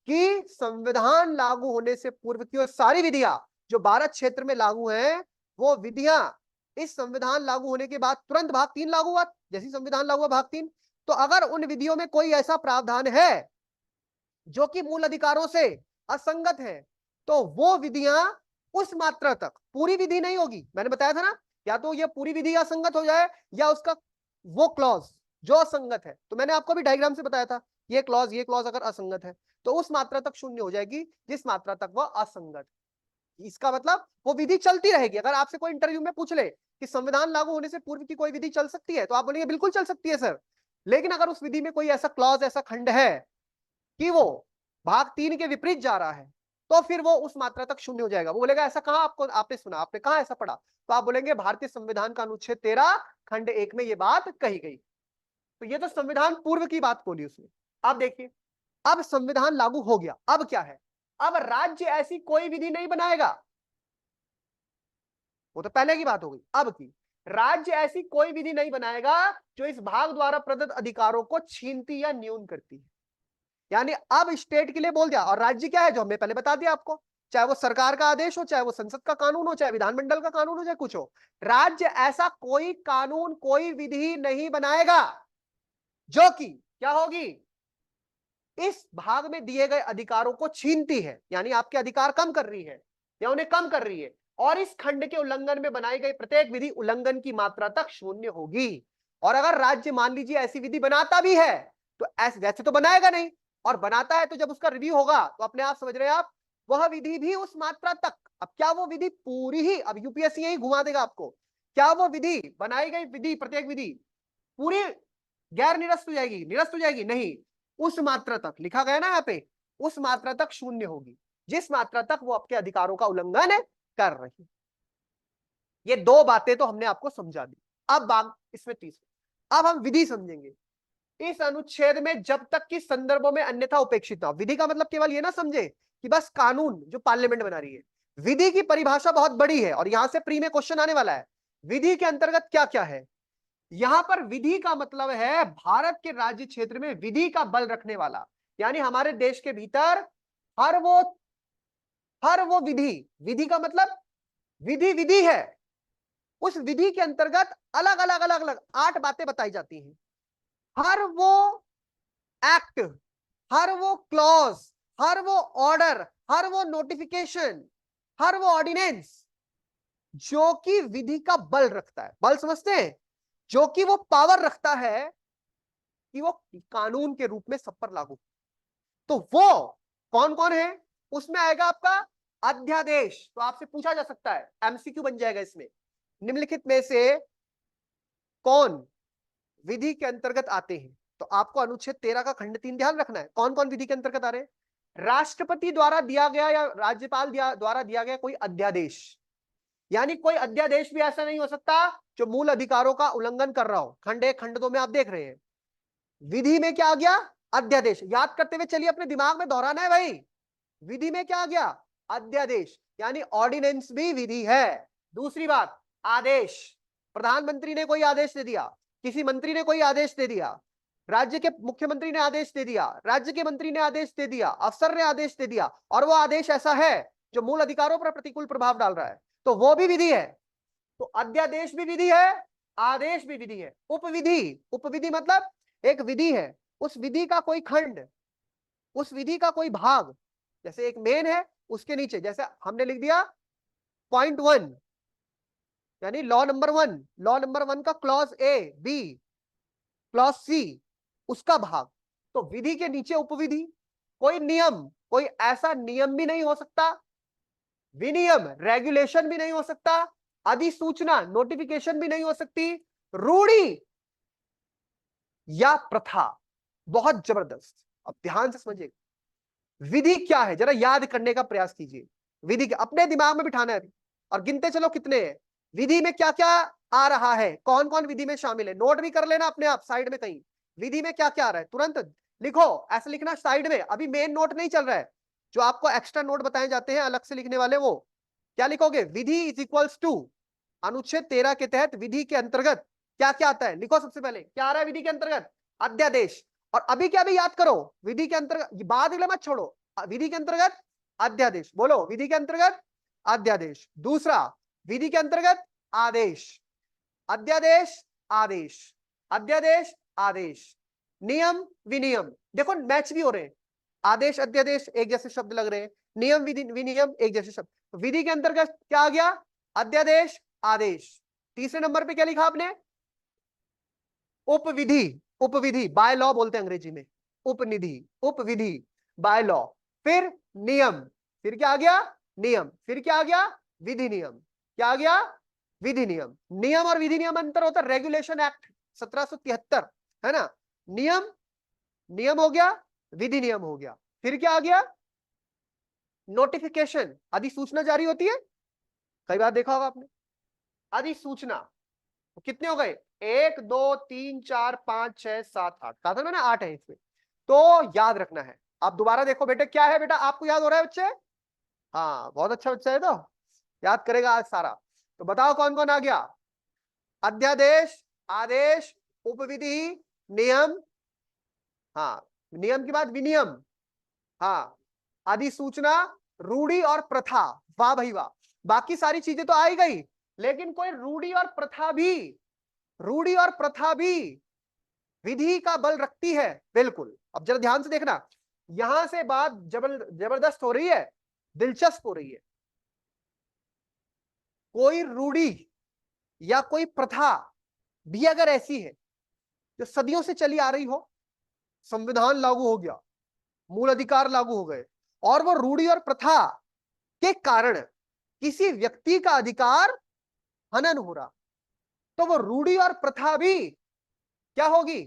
कि संविधान लागू होने से पूर्व की सारी विधियां जो भारत क्षेत्र में लागू हैं, वो विधियां इस संविधान लागू होने के बाद तुरंत भाग 3 लागू हुआ, जैसे संविधान लागू हुआ भाग 3, तो अगर उन विधियों में कोई ऐसा प्रावधान है जो कि मूल अधिकारों से असंगत है, तो वो विधियां उस मात्रा तक, पूरी विधि नहीं होगी, मैंने बताया था ना, या तो ये पूरी विधि असंगत हो जाए या उसका वो क्लॉज जो असंगत है। तो मैंने आपको भी डायग्राम से बताया था, ये क्लॉज अगर असंगत है तो उस मात्रा तक शून्य हो जाएगी जिस मात्रा तक वह असंगत। इसका मतलब वो विधि चलती रहेगी। अगर आपसे कोई इंटरव्यू में पूछ ले कि संविधान लागू होने से पूर्व की कोई विधि चल सकती है, तो आप बोलेंगे बिल्कुल चल सकती है सर। लेकिन अगर उस विधि में कोई ऐसा क्लॉज, ऐसा खंड है कि वो भाग 3 के विपरीत जा रहा है, तो फिर वो उस मात्रा तक शून्य हो जाएगा। वो बोलेगा ऐसा कहां आपको, आपने सुना, आपने कहां ऐसा पढ़ा? तो आप बोलेंगे भारतीय संविधान का अनुच्छेद 13 खंड 1 में ये बात कही गई। तो ये तो संविधान पूर्व की बात बोली उसने। अब देखिए, अब संविधान लागू हो गया, अब क्या है? अब राज्य ऐसी कोई विधि नहीं बनाएगा, वो तो पहले की बात हो गई। अब की, राज्य ऐसी कोई विधि नहीं बनाएगा जो इस भाग द्वारा प्रदत्त अधिकारों को छीनती या न्यून करती है। यानी अब स्टेट के लिए बोल दिया। और राज्य क्या है, जो हमने पहले बता दिया आपको, चाहे वो सरकार का आदेश हो, चाहे वो संसद का कानून हो, चाहे विधानमंडल का कानून हो, चाहे कुछ हो, राज्य ऐसा कोई कानून, कोई विधि नहीं बनाएगा जो कि क्या होगी, इस भाग में दिए गए अधिकारों को छीनती है, यानी आपके अधिकार कम कर रही है या उन्हें कम कर रही है। और इस खंड के उल्लंघन में बनाई गई प्रत्येक विधि उल्लंघन की मात्रा तक शून्य होगी। और अगर राज्य मान लीजिए ऐसी विधि बनाता भी है, तो वैसे तो बनाएगा नहीं, और बनाता है तो जब उसका रिव्यू होगा तो अपने आप समझ रहे हैं आप, वह विधि भी उस मात्रा तक, अब क्या वो विधि पूरी ही, अब यूपीएससी यही घुमा देगा आपको, क्या वो विधि, बनाई गई विधि, प्रत्येक विधि पूरी गैर निरस्त हो जाएगी, निरस्त हो जाएगी? नहीं, उस मात्रा तक लिखा गया ना यहाँ पे, उस मात्रा तक शून्य होगी जिस मात्रा तक वो आपके अधिकारों का उल्लंघन कर रही। ये दो बातें तो हमने आपको समझा दी। अब बात इसमें तीसरी, अब हम विधि समझेंगे। इस अनुच्छेद में जब तक कि संदर्भों में अन्यथा उपेक्षित ना, विधि का मतलब केवल ये ना समझे कि बस कानून जो पार्लियामेंट बना रही है। विधि की परिभाषा बहुत बड़ी है और यहां से प्री में क्वेश्चन आने वाला है, विधि के अंतर्गत क्या क्या है। यहां पर विधि का मतलब है भारत के राज्य क्षेत्र में विधि का बल रखने वाला, यानी हमारे देश के भीतर हर वो विधि, विधि का मतलब विधि विधि है, उस विधि के अंतर्गत अलग अलग अलग अलग 8 बातें बताई जाती हैं। हर वो एक्ट, हर वो क्लॉज, हर वो ऑर्डर, हर वो नोटिफिकेशन, हर वो ऑर्डिनेंस जो कि विधि का बल रखता है, बल समझते हैं, जो कि वो पावर रखता है कि वो कानून के रूप में सब पर लागू। तो वो कौन कौन है? उसमें आएगा आपका अध्यादेश। तो आपसे पूछा जा सकता है, एमसीक्यू बन जाएगा इसमें, निम्नलिखित में से कौन विधि के अंतर्गत आते हैं? तो आपको अनुच्छेद 13 का खंड 3 ध्यान रखना है, कौन कौन विधि के अंतर्गत आ रहे हैं। राष्ट्रपति द्वारा दिया गया या राज्यपाल द्वारा दिया गया कोई अध्यादेश, यानी कोई अध्यादेश भी ऐसा नहीं हो सकता जो मूल अधिकारों का उल्लंघन कर रहा हो। खंड 1 खंड 2 में आप देख रहे हैं, विधि में क्या आ गया, अध्यादेश। याद करते हुए चलिए, अपने दिमाग में दोहराना है भाई, विधि में क्या आ गया, अध्यादेश, यानी ऑर्डिनेंस भी विधि है। दूसरी बात, आदेश, प्रधानमंत्री ने कोई आदेश दे दिया, किसी मंत्री ने कोई आदेश दे दिया, राज्य के मुख्यमंत्री ने आदेश दे दिया, राज्य के मंत्री ने आदेश दे दिया, अफसर ने आदेश दे दिया, और वो आदेश ऐसा है जो मूल अधिकारों पर प्रतिकूल प्रभाव डाल रहा है, तो वो भी विधि है। तो अध्यादेश भी विधि है, आदेश भी विधि है। उपविधि, उपविधि मतलब एक विधि है, उस विधि का कोई खंड, उस विधि का कोई भाग, जैसे एक मेन है उसके नीचे, जैसे हमने लिख दिया पॉइंट 1, यानी लॉ नंबर 1, लॉ नंबर 1 का clause A, B, clause C, उसका भाग। तो विधि के नीचे उपविधि, कोई नियम, कोई ऐसा नियम भी नहीं हो सकता, विनियम रेगुलेशन भी नहीं हो सकता, अधिसूचना नोटिफिकेशन भी नहीं हो सकती, रूढ़ी या प्रथा। बहुत जबरदस्त। अब ध्यान से समझिए, विधि क्या है जरा याद करने का प्रयास कीजिए। विधि क्या, अपने दिमाग में बिठाना है और गिनते चलो कितने हैं। विधि में क्या क्या आ रहा है, कौन कौन विधि में शामिल है, नोट भी कर लेना अपने आप साइड में कहीं, विधि में क्या क्या आ रहा है तुरंत लिखो। ऐसे लिखना साइड में, अभी मेन नोट नहीं चल रहा है, जो आपको एक्स्ट्रा नोट बताए जाते हैं अलग से लिखने वाले, वो क्या लिखोगे, विधि इज इक्वल्स टू अनुच्छेद 13 के तहत विधि के अंतर्गत क्या क्या आता है, लिखो सबसे पहले क्या आ रहा है विधि के अंतर्गत, अध्यादेश। और अभी क्या भी याद करो, विधि के अंतर्गत बाद में मत छोड़ो, विधि के अंतर्गत अध्यादेश, बोलो विधि के अंतर्गत अध्यादेश। दूसरा विधि के अंतर्गत आदेश, अध्यादेश आदेश, अध्यादेश आदेश, नियम विनियम, देखो मैच भी हो रहे हैं, आदेश अध्यादेश एक जैसे शब्द लग रहे हैं, नियम विनियम एक जैसे शब्द। विधि के अंतर्गत क्या आ गया, अध्यादेश आदेश। तीसरे नंबर पे क्या लिखा आपने, उपविधि, उपविधि बाय लॉ बोलते हैं अंग्रेजी में, उपनिधि, उपविधि बाय लॉ। फिर नियम, फिर क्या आ गया नियम, फिर क्या आ गया विधि नियम, क्या आ गया विधि नियम। नियम और विधि नियम अंतर होता है, रेगुलेशन एक्ट 1773 है ना, नियम, नियम हो गया, विधि नियम हो गया। फिर क्या आ गया नोटिफिकेशन, अधिसूचना जारी होती है, कई बार देखा होगा आपने, अधिसूचना। तो कितने हो गए, 1 2 3 4 5 6 7 8, कहा था मैंने 8 है इसमें। तो याद रखना है। आप दोबारा देखो बेटे, क्या है बेटा, आपको याद हो रहा है बच्चे, हाँ बहुत अच्छा बच्चा है, तो याद करेगा आज सारा। तो बताओ कौन कौन आ गया, अध्यादेश आदेश उपविधि नियम, हाँ नियम के बाद विनियम, हाँ अधिसूचना रूढ़ी और प्रथा, वाह भाई वाह। बाकी सारी चीजें तो आ ही गई, लेकिन कोई रूढ़ी और प्रथा भी, रूढ़ी और प्रथा भी विधि का बल रखती है, बिल्कुल। अब जरा ध्यान से देखना, यहां से बात जबरदस्त हो रही है, दिलचस्प हो रही है। कोई रूढ़ी या कोई प्रथा भी अगर ऐसी है जो सदियों से चली आ रही हो, संविधान लागू हो गया, मूल अधिकार लागू हो गए, और वो रूढ़ी और प्रथा के कारण किसी व्यक्ति का अधिकार हनन हो रहा, तो वो रूढ़ी और प्रथा भी क्या होगी,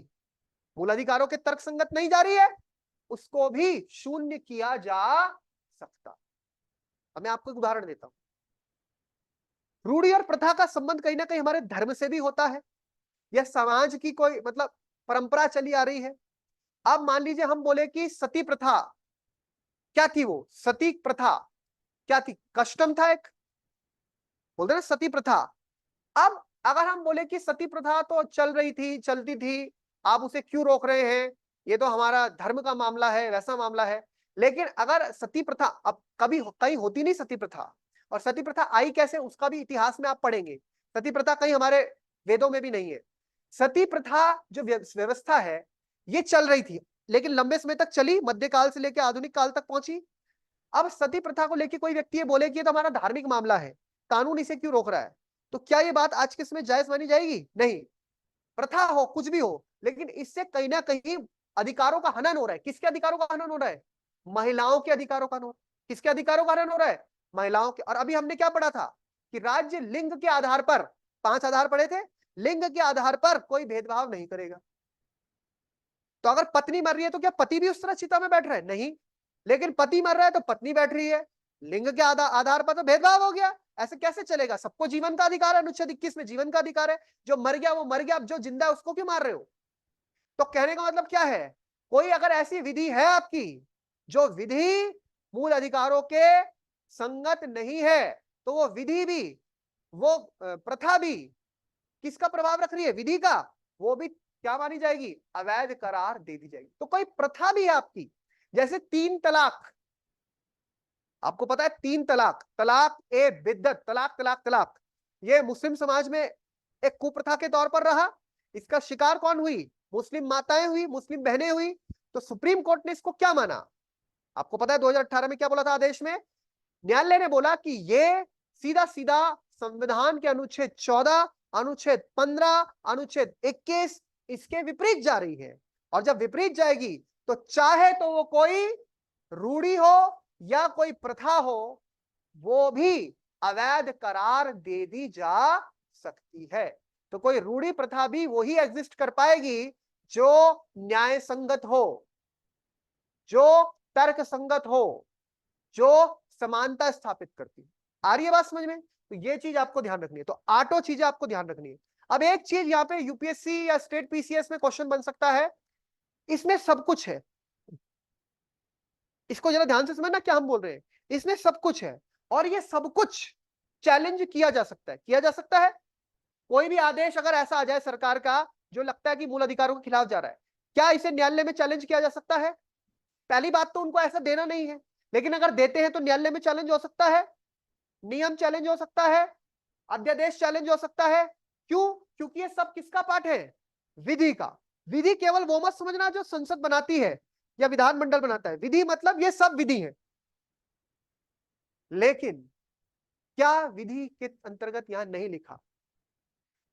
मूल अधिकारों के तर्क संगत नहीं जा रही है, उसको भी शून्य किया जा सकता। अब मैं आपको एक उदाहरण देता हूं, रूढ़ी और प्रथा का संबंध कहीं ना कहीं हमारे धर्म से भी होता है, या समाज की कोई मतलब परंपरा चली आ रही है। अब मान लीजिए हम बोले कि सती प्रथा, क्या थी वो सती प्रथा, क्या थी, कस्टम था एक, बोलते ना सती प्रथा। अब अगर हम बोले कि सती प्रथा तो चल रही थी, चलती थी, आप उसे क्यों रोक रहे हैं, ये तो हमारा धर्म का मामला है, वैसा मामला है। लेकिन अगर सती प्रथा, अब कभी कहीं होती नहीं सती प्रथा, और सती प्रथा आई कैसे उसका भी इतिहास में आप पढ़ेंगे, सती प्रथा कहीं हमारे वेदों में भी नहीं है। सती प्रथा जो व्यवस्था है ये चल रही थी, लेकिन लंबे समय तक चली, मध्यकाल से लेकर आधुनिक काल तक पहुंची। अब सती प्रथा को लेकर कोई व्यक्ति ये बोले कि ये तो हमारा धार्मिक मामला है, कानून इसे क्यों रोक रहा है, तो क्या ये बात आज के समय जायज मानी जाएगी, नहीं। प्रथा हो कुछ भी हो, लेकिन इससे कहीं ना कहीं अधिकारों का हनन हो रहा है। किसके अधिकारों का हनन हो रहा है, महिलाओं के अधिकारों का हनन। किसके अधिकारों का हनन हो रहा है, महिलाओं के। और अभी हमने क्या पढ़ा था कि राज्य लिंग के आधार पर, 5 आधार पढ़े थे, लिंग के आधार पर कोई भेदभाव नहीं करेगा। तो अगर पत्नी मर रही है तो क्या पति भी उस तरह चिता में बैठ रहा है, नहीं। लेकिन पति मर रहा है तो पत्नी बैठ रही है, लिंग के आधार पर तो भेदभाव हो गया। ऐसे कैसे चलेगा, सबको जीवन का अधिकार है, अनुच्छेद 21 में जीवन का अधिकार है, जो मर गया वो मर गया, अब जो जिंदा है उसको क्यों मार रहे हो। तो कहने का मतलब क्या है, कोई अगर ऐसी विधि है आपकी जो विधि मूल अधिकारों के संगत नहीं है, तो वो विधि भी, वो प्रथा भी किसका प्रभाव रख रही है, विधि का, वो भी क्या मानी जाएगी, अवैध करार दे दी जाएगी। तो कोई प्रथा भी है आपकी, जैसे 3 तलाक, आपको पता है 3 तलाक, तलाक ए बिद्दत, तलाक तलाक तलाक, ये मुस्लिम समाज में एक कुप्रथा के तौर पर रहा। इसका शिकार कौन हुई, मुस्लिम माताएं हुई, मुस्लिम बहनें हुई। तो सुप्रीम कोर्ट ने इसको क्या माना, आपको पता है 2018 में क्या बोला था आदेश में, न्यायालय ने बोला कि ये सीधा सीधा संविधान के अनुच्छेद 14, अनुच्छेद 15, अनुच्छेद 21 इसके विपरीत जा रही है, और जब विपरीत जाएगी तो चाहे तो वो कोई रूढ़ी हो या कोई प्रथा हो, वो भी अवैध करार दे दी जा सकती है। तो कोई रूढ़ी प्रथा भी वही एग्जिस्ट कर पाएगी जो न्याय संगत हो, जो तर्क संगत हो, जो समानता स्थापित करती है। आ रही है बात समझ में? तो ये चीज आपको ध्यान रखनी है। तो 8 चीजें आपको ध्यान रखनी है। अब एक चीज यहाँ पे यूपीएससी या स्टेट पीसीएस में क्वेश्चन बन सकता है, इसमें सब कुछ है। इसको जरा ध्यान से समझना क्या हम बोल रहे हैं। इसमें सब कुछ है और ये सब कुछ चैलेंज किया जा सकता है, किया जा सकता है। कोई भी आदेश अगर ऐसा आ जाए सरकार का जो लगता है कि मूल अधिकारों के खिलाफ जा रहा है, क्या इसे न्यायालय में चैलेंज किया जा सकता है? पहली बात तो उनको ऐसा देना नहीं है, लेकिन अगर देते हैं तो न्यायालय में चैलेंज हो सकता है, नियम चैलेंज हो सकता है, अध्यादेश चैलेंज हो सकता है। क्यों? क्योंकि ये सब किसका पार्ट है? विधि का। विधि केवल वो मत समझना जो संसद बनाती है या विधानमंडल बनाता है। विधि मतलब ये सब विधि है। लेकिन क्या विधि के अंतर्गत यहां नहीं लिखा,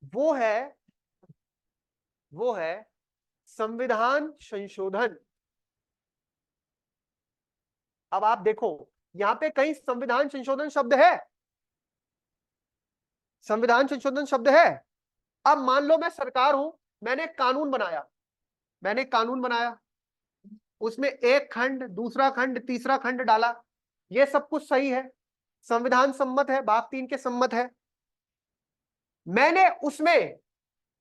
वो है संविधान संशोधन। अब आप देखो यहां पे कहीं संविधान संशोधन शब्द है? संविधान संशोधन शब्द है? अब मान लो मैं सरकार हूं, मैंने कानून बनाया, उसमें एक खंड, दूसरा खंड, तीसरा खंड डाला, ये सब कुछ सही है, संविधान सम्मत है, भाग 3 के सम्मत है। मैंने उसमें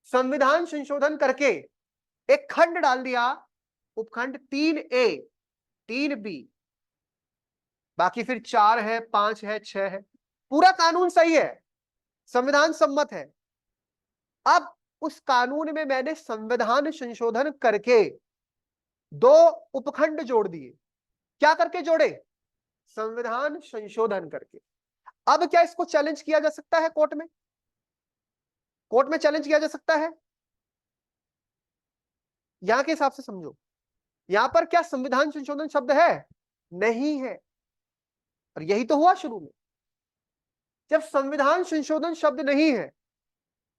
संविधान संशोधन करके एक खंड डाल दिया, उपखंड 3A 3B, बाकी फिर 4 है, 5 है, 6 है, पूरा कानून सही है, संविधान सम्मत है। अब उस कानून में मैंने संविधान संशोधन करके 2 उपखंड जोड़ दिए। क्या करके जोड़े? संविधान संशोधन करके। अब क्या इसको चैलेंज किया जा सकता है कोर्ट में? कोर्ट में चैलेंज किया जा सकता है? यहां के हिसाब से समझो, यहां पर क्या संविधान संशोधन शब्द है? नहीं है। और यही तो हुआ शुरू में, जब संविधान संशोधन शब्द नहीं है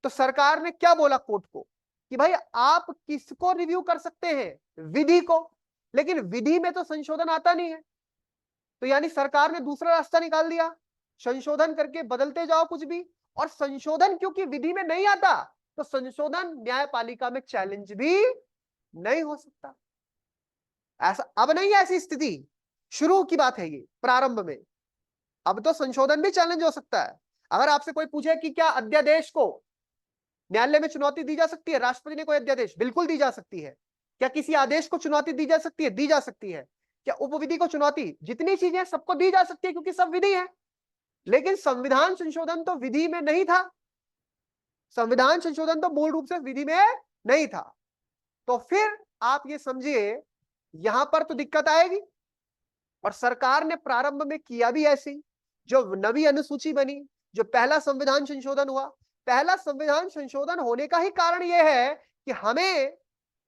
तो सरकार ने क्या बोला कोर्ट को कि भाई आप किसको रिव्यू कर सकते हैं? विधि को। लेकिन विधि में तो संशोधन आता नहीं है, तो यानी सरकार ने दूसरा रास्ता निकाल दिया, संशोधन करके बदलते जाओ कुछ भी। और संशोधन क्योंकि विधि में नहीं आता, तो संशोधन न्यायपालिका में चैलेंज भी नहीं हो सकता। ऐसा अब नहीं है ऐसी स्थिति, शुरू की बात है ये, प्रारंभ में। अब तो संशोधन भी चैलेंज हो सकता है। अगर आपसे कोई पूछे कि क्या अध्यादेश को न्यायालय में चुनौती दी जा सकती है? राष्ट्रपति ने कोई अध्यादेश, बिल्कुल दी जा सकती है। क्या किसी आदेश को चुनौती दी जा सकती है? दी जा सकती है। क्या उपविधि को चुनौती? जितनी चीजें सबको दी जा सकती है क्योंकि सब विधि है। लेकिन संविधान संशोधन तो विधि में नहीं था, संविधान संशोधन तो मूल रूप से विधि में नहीं था। तो फिर आप ये समझिए यहां पर तो दिक्कत आएगी। और सरकार ने प्रारंभ में किया भी ऐसे, जो नवी अनुसूची बनी, जो पहला संविधान संशोधन हुआ, पहला संविधान संशोधन होने का ही कारण यह है कि हमें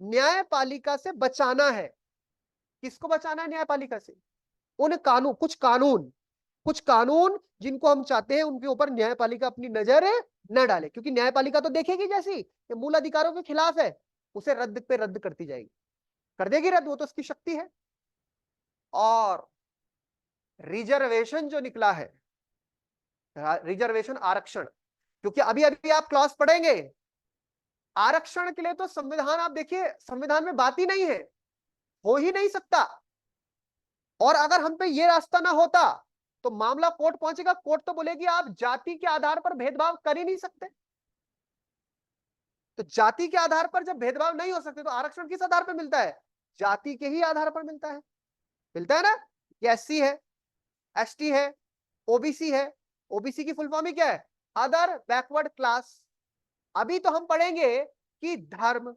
न्यायपालिका से बचाना है। किसको बचाना है न्यायपालिका से? उन कानून, कुछ कानून जिनको हम चाहते हैं उनके ऊपर न्यायपालिका अपनी नजर न डाले, क्योंकि न्यायपालिका तो देखेगी जैसी कि मूल अधिकारों के खिलाफ है, उसे रद्द पे रद्द करती जाएगी, कर देगी रद्द, वो तो उसकी शक्ति है। और रिजर्वेशन जो निकला है, रिजर्वेशन आरक्षण, क्योंकि अभी अभी आप क्लास पढ़ेंगे, आरक्षण के लिए तो संविधान, आप देखिए संविधान में बात ही नहीं है, हो ही नहीं सकता। और अगर हम पे ये रास्ता ना होता तो मामला कोर्ट पहुंचेगा, कोर्ट तो बोलेगी आप जाति के आधार पर भेदभाव कर ही नहीं सकते। तो जाति के आधार पर जब भेदभाव नहीं हो सकते तो आरक्षण किस आधार पर मिलता है? जाति के ही आधार पर मिलता है, मिलता है ना। कि एससी है, एसटी है, ओबीसी है। ओबीसी की फुल फॉर्म ही क्या है? Other backward class. अभी तो हम पढ़ेंगे कि धर्म,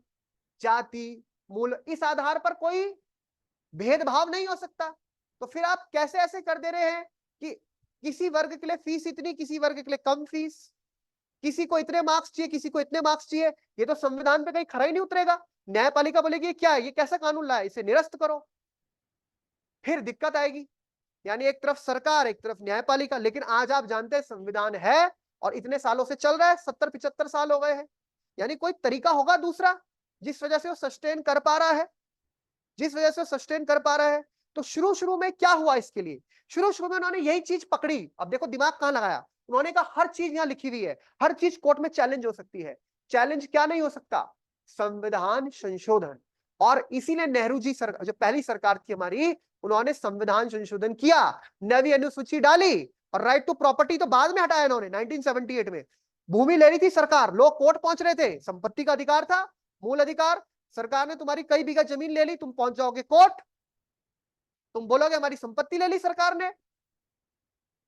जाति, मूल, इस आधार पर कोई भेदभाव नहीं हो सकता। तो फिर आप कैसे ऐसे कर दे रहे हैं कि किसी वर्ग के लिए फीस इतनी, किसी वर्ग के लिए कम फीस, किसी को इतने मार्क्स चाहिए, किसी को इतने मार्क्स चाहिए? ये तो संविधान पे कहीं खरा ही नहीं उतरेगा। न्यायपालिका बोलेगी क्या है, ये कैसा कानून लाया, इसे निरस्त करो। फिर दिक्कत आएगी। यानी एक तरफ सरकार, एक तरफ न्यायपालिका। लेकिन आज आप जानते हैं संविधान है और इतने सालों से चल रहा है, 70-75 साल हो गए हैं। यानी कोई तरीका होगा दूसरा जिस वजह से वो सस्टेन कर पा रहा है, जिस वजह से सस्टेन कर पा रहा है। तो शुरू में क्या हुआ इसके लिए, शुरू में उन्होंने यही चीज पकड़ी। अब देखो दिमाग कहां लगाया, उन्होंने कहा हर चीज यहां लिखी हुई है, हर चीज कोर्ट में चैलेंज हो सकती है। चैलेंज क्या नहीं हो सकता, संविधान संशोधन। और इसीलिए नेहरू जी सरकार, जो पहली सरकार थी हमारी, उन्होंने संविधान संशोधन किया, नवी अनुसूची डाली, और राइट टू प्रॉपर्टी तो बाद में हटाया इन्होंने 1978 में। भूमि ले रही थी सरकार, लोग कोर्ट पहुंच रहे थे, संपत्ति का अधिकार था, मूल अधिकार। सरकार ने तुम्हारी कई बीघा जमीन ले ली, तुम पहुंच जाओगे कोर्ट, तुम बोलोगे हमारी संपत्ति ले ली सरकार ने,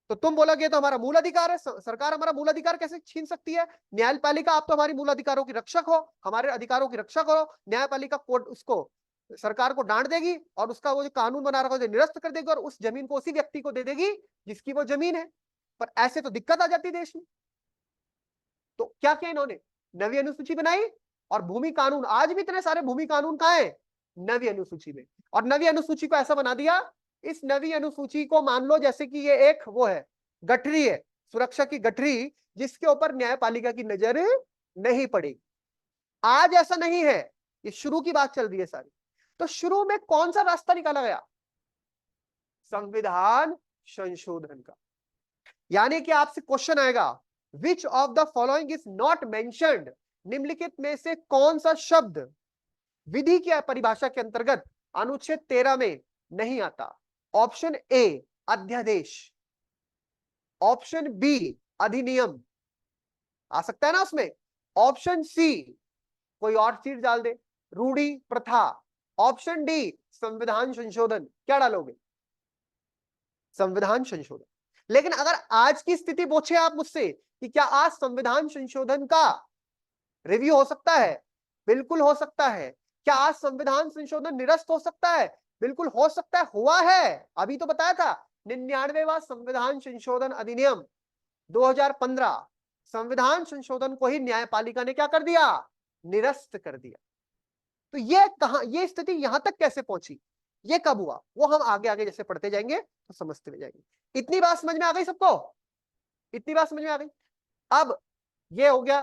तो तुम बोलोगे तो हमारा मूल अधिकार है, सरकार हमारा मूल अधिकार कैसे छीन सकती है। न्यायपालिका, आप तो हमारी मूल अधिकारों की रक्षक हो, हमारे अधिकारों की रक्षा करो। न्यायपालिका कोर्ट उसको, सरकार को डांट देगी, और उसका वो जो कानून बना रखा है निरस्त कर देगी, और उस जमीन को उसी व्यक्ति को दे देगी जिसकी वो जमीन है। पर ऐसे तो दिक्कत आ जाती देश में। तो क्या किया इन्होंने, नवी अनुसूची बनाई, और भूमि कानून, आज भी इतने सारे भूमि कानून कहां है, नवी अनुसूची में। और नवी अनुसूची को ऐसा बना दिया, इस नवी अनुसूची को मान लो जैसे कि ये एक वो है, गठरी है, सुरक्षा की गठरी, जिसके ऊपर न्यायपालिका की नजर नहीं पड़ेगी। आज ऐसा नहीं है, ये शुरू की बात चल रही है सारी। तो शुरू में कौन सा रास्ता निकाला गया, संविधान संशोधन का। यानी कि आपसे क्वेश्चन आएगा, which of the following is not mentioned, निम्नलिखित में से कौन सा शब्द विधि की परिभाषा के अंतर्गत अनुच्छेद 13 में नहीं आता। ऑप्शन ए अध्यादेश, ऑप्शन बी अधिनियम, आ सकता है ना उसमें, ऑप्शन सी कोई और चीज डाल दे, रूढ़ी प्रथा, ऑप्शन डी संविधान संशोधन। क्या डालोगे, संविधान संशोधन। लेकिन अगर आज की स्थिति पूछे आप मुझसे कि क्या आज संविधान संशोधन का रिव्यू हो सकता है, बिल्कुल हो सकता है। क्या आज संविधान संशोधन निरस्त हो सकता है, बिल्कुल हो सकता है, हुआ है। अभी तो बताया था 99वां संविधान संशोधन अधिनियम 2015, संविधान संशोधन को ही न्यायपालिका ने क्या कर दिया, निरस्त कर दिया। तो ये कहां, ये स्थिति यहां तक कैसे पहुंची, ये कब हुआ, वो हम आगे आगे जैसे पढ़ते जाएंगे तो समझते हुए जाएंगे। इतनी बात समझ में आ गई सबको, इतनी बात समझ में आ गई। अब ये हो गया,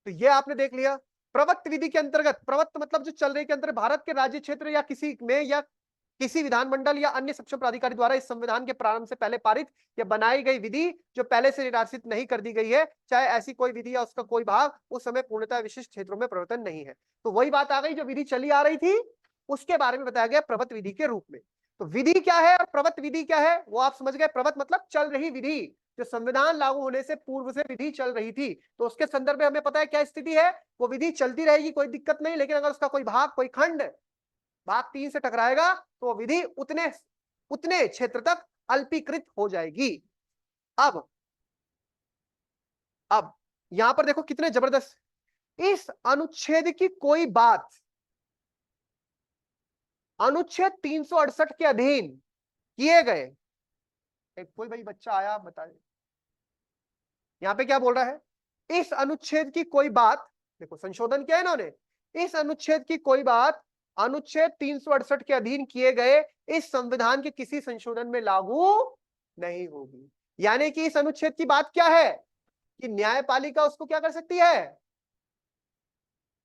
तो ये आपने देख लिया। प्रवक्ता विधि के अंतर्गत, प्रवक्ता मतलब जो चल रही के अंतर्गत भारत के राज्य क्षेत्र या किसी में या किसी विधानमंडल या अन्य सक्षम प्राधिकारी द्वारा इस संविधान के प्रारंभ से पहले पारित या बनाई गई विधि जो पहले से निराशित नहीं कर दी गई है, चाहे ऐसी कोई विधि या उसका कोई भाग उस समय पूर्णतः विशिष्ट क्षेत्रों में परिवर्तन नहीं है। तो वही बात आ गई, जो विधि चली आ रही थी उसके बारे में बताया गया प्रवक्ता विधि के रूप में। तो विधि क्या है और प्रवक्ता विधि क्या है वो आप समझ गए। प्रवक्ता मतलब चल रही विधि, जो संविधान लागू होने से पूर्व से विधि चल रही थी, तो उसके संदर्भ में हमें पता है क्या स्थिति है, वो विधि चलती रहेगी, कोई दिक्कत नहीं। लेकिन अगर उसका कोई भाग, कोई खंड भाग 3 से टकराएगा तो वो विधि उतने उतने क्षेत्र तक अल्पीकृत हो जाएगी। अब यहां पर देखो कितने जबरदस्त, इस अनुच्छेद की कोई बात अनुच्छेद 368 के अधीन किए गए, एक कोई भाई बच्चा आया बताए यहां पे क्या बोल रहा है, इस अनुच्छेद की कोई बात, देखो संशोधन किया है इन्होंने, इस अनुच्छेद की कोई बात अनुच्छेद 368 के अधीन किए गए इस संविधान के किसी संशोधन में लागू नहीं होगी। यानी कि इस अनुच्छेद की बात क्या है कि न्यायपालिका उसको क्या कर सकती है,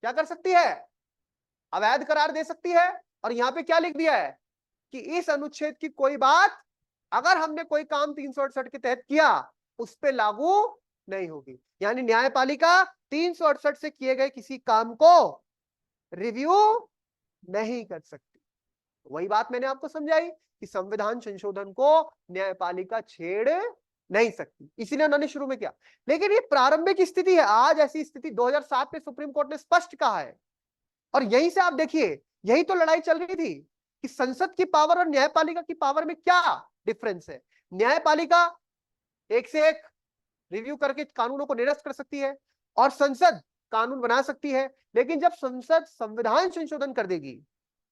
क्या कर सकती है, अवैध करार दे सकती है। और यहां पे क्या लिख दिया है कि इस अनुच्छेद की कोई बात अगर हमने कोई काम 368 के तहत किया उस पर लागू नहीं होगी। यानी न्यायपालिका 368 से किए गए किसी काम को रिव्यू नहीं कर सकती। वही बात मैंने आपको समझाई कि संविधान संशोधन को न्यायपालिका छेड़ नहीं सकती, इसीलिए उन्होंने शुरू में किया। लेकिन ये प्रारंभिक स्थिति है, आज ऐसी स्थिति 2007 में सुप्रीम कोर्ट ने स्पष्ट कहा है। और यहीं से आप देखिए, यही तो लड़ाई चल रही थी कि संसद की पावर और न्यायपालिका की पावर में क्या डिफरेंस है। न्यायपालिका एक से एक रिव्यू करके कानूनों को निरस्त कर सकती है और संसद कानून बना सकती है। लेकिन जब संसद संविधान संशोधन कर देगी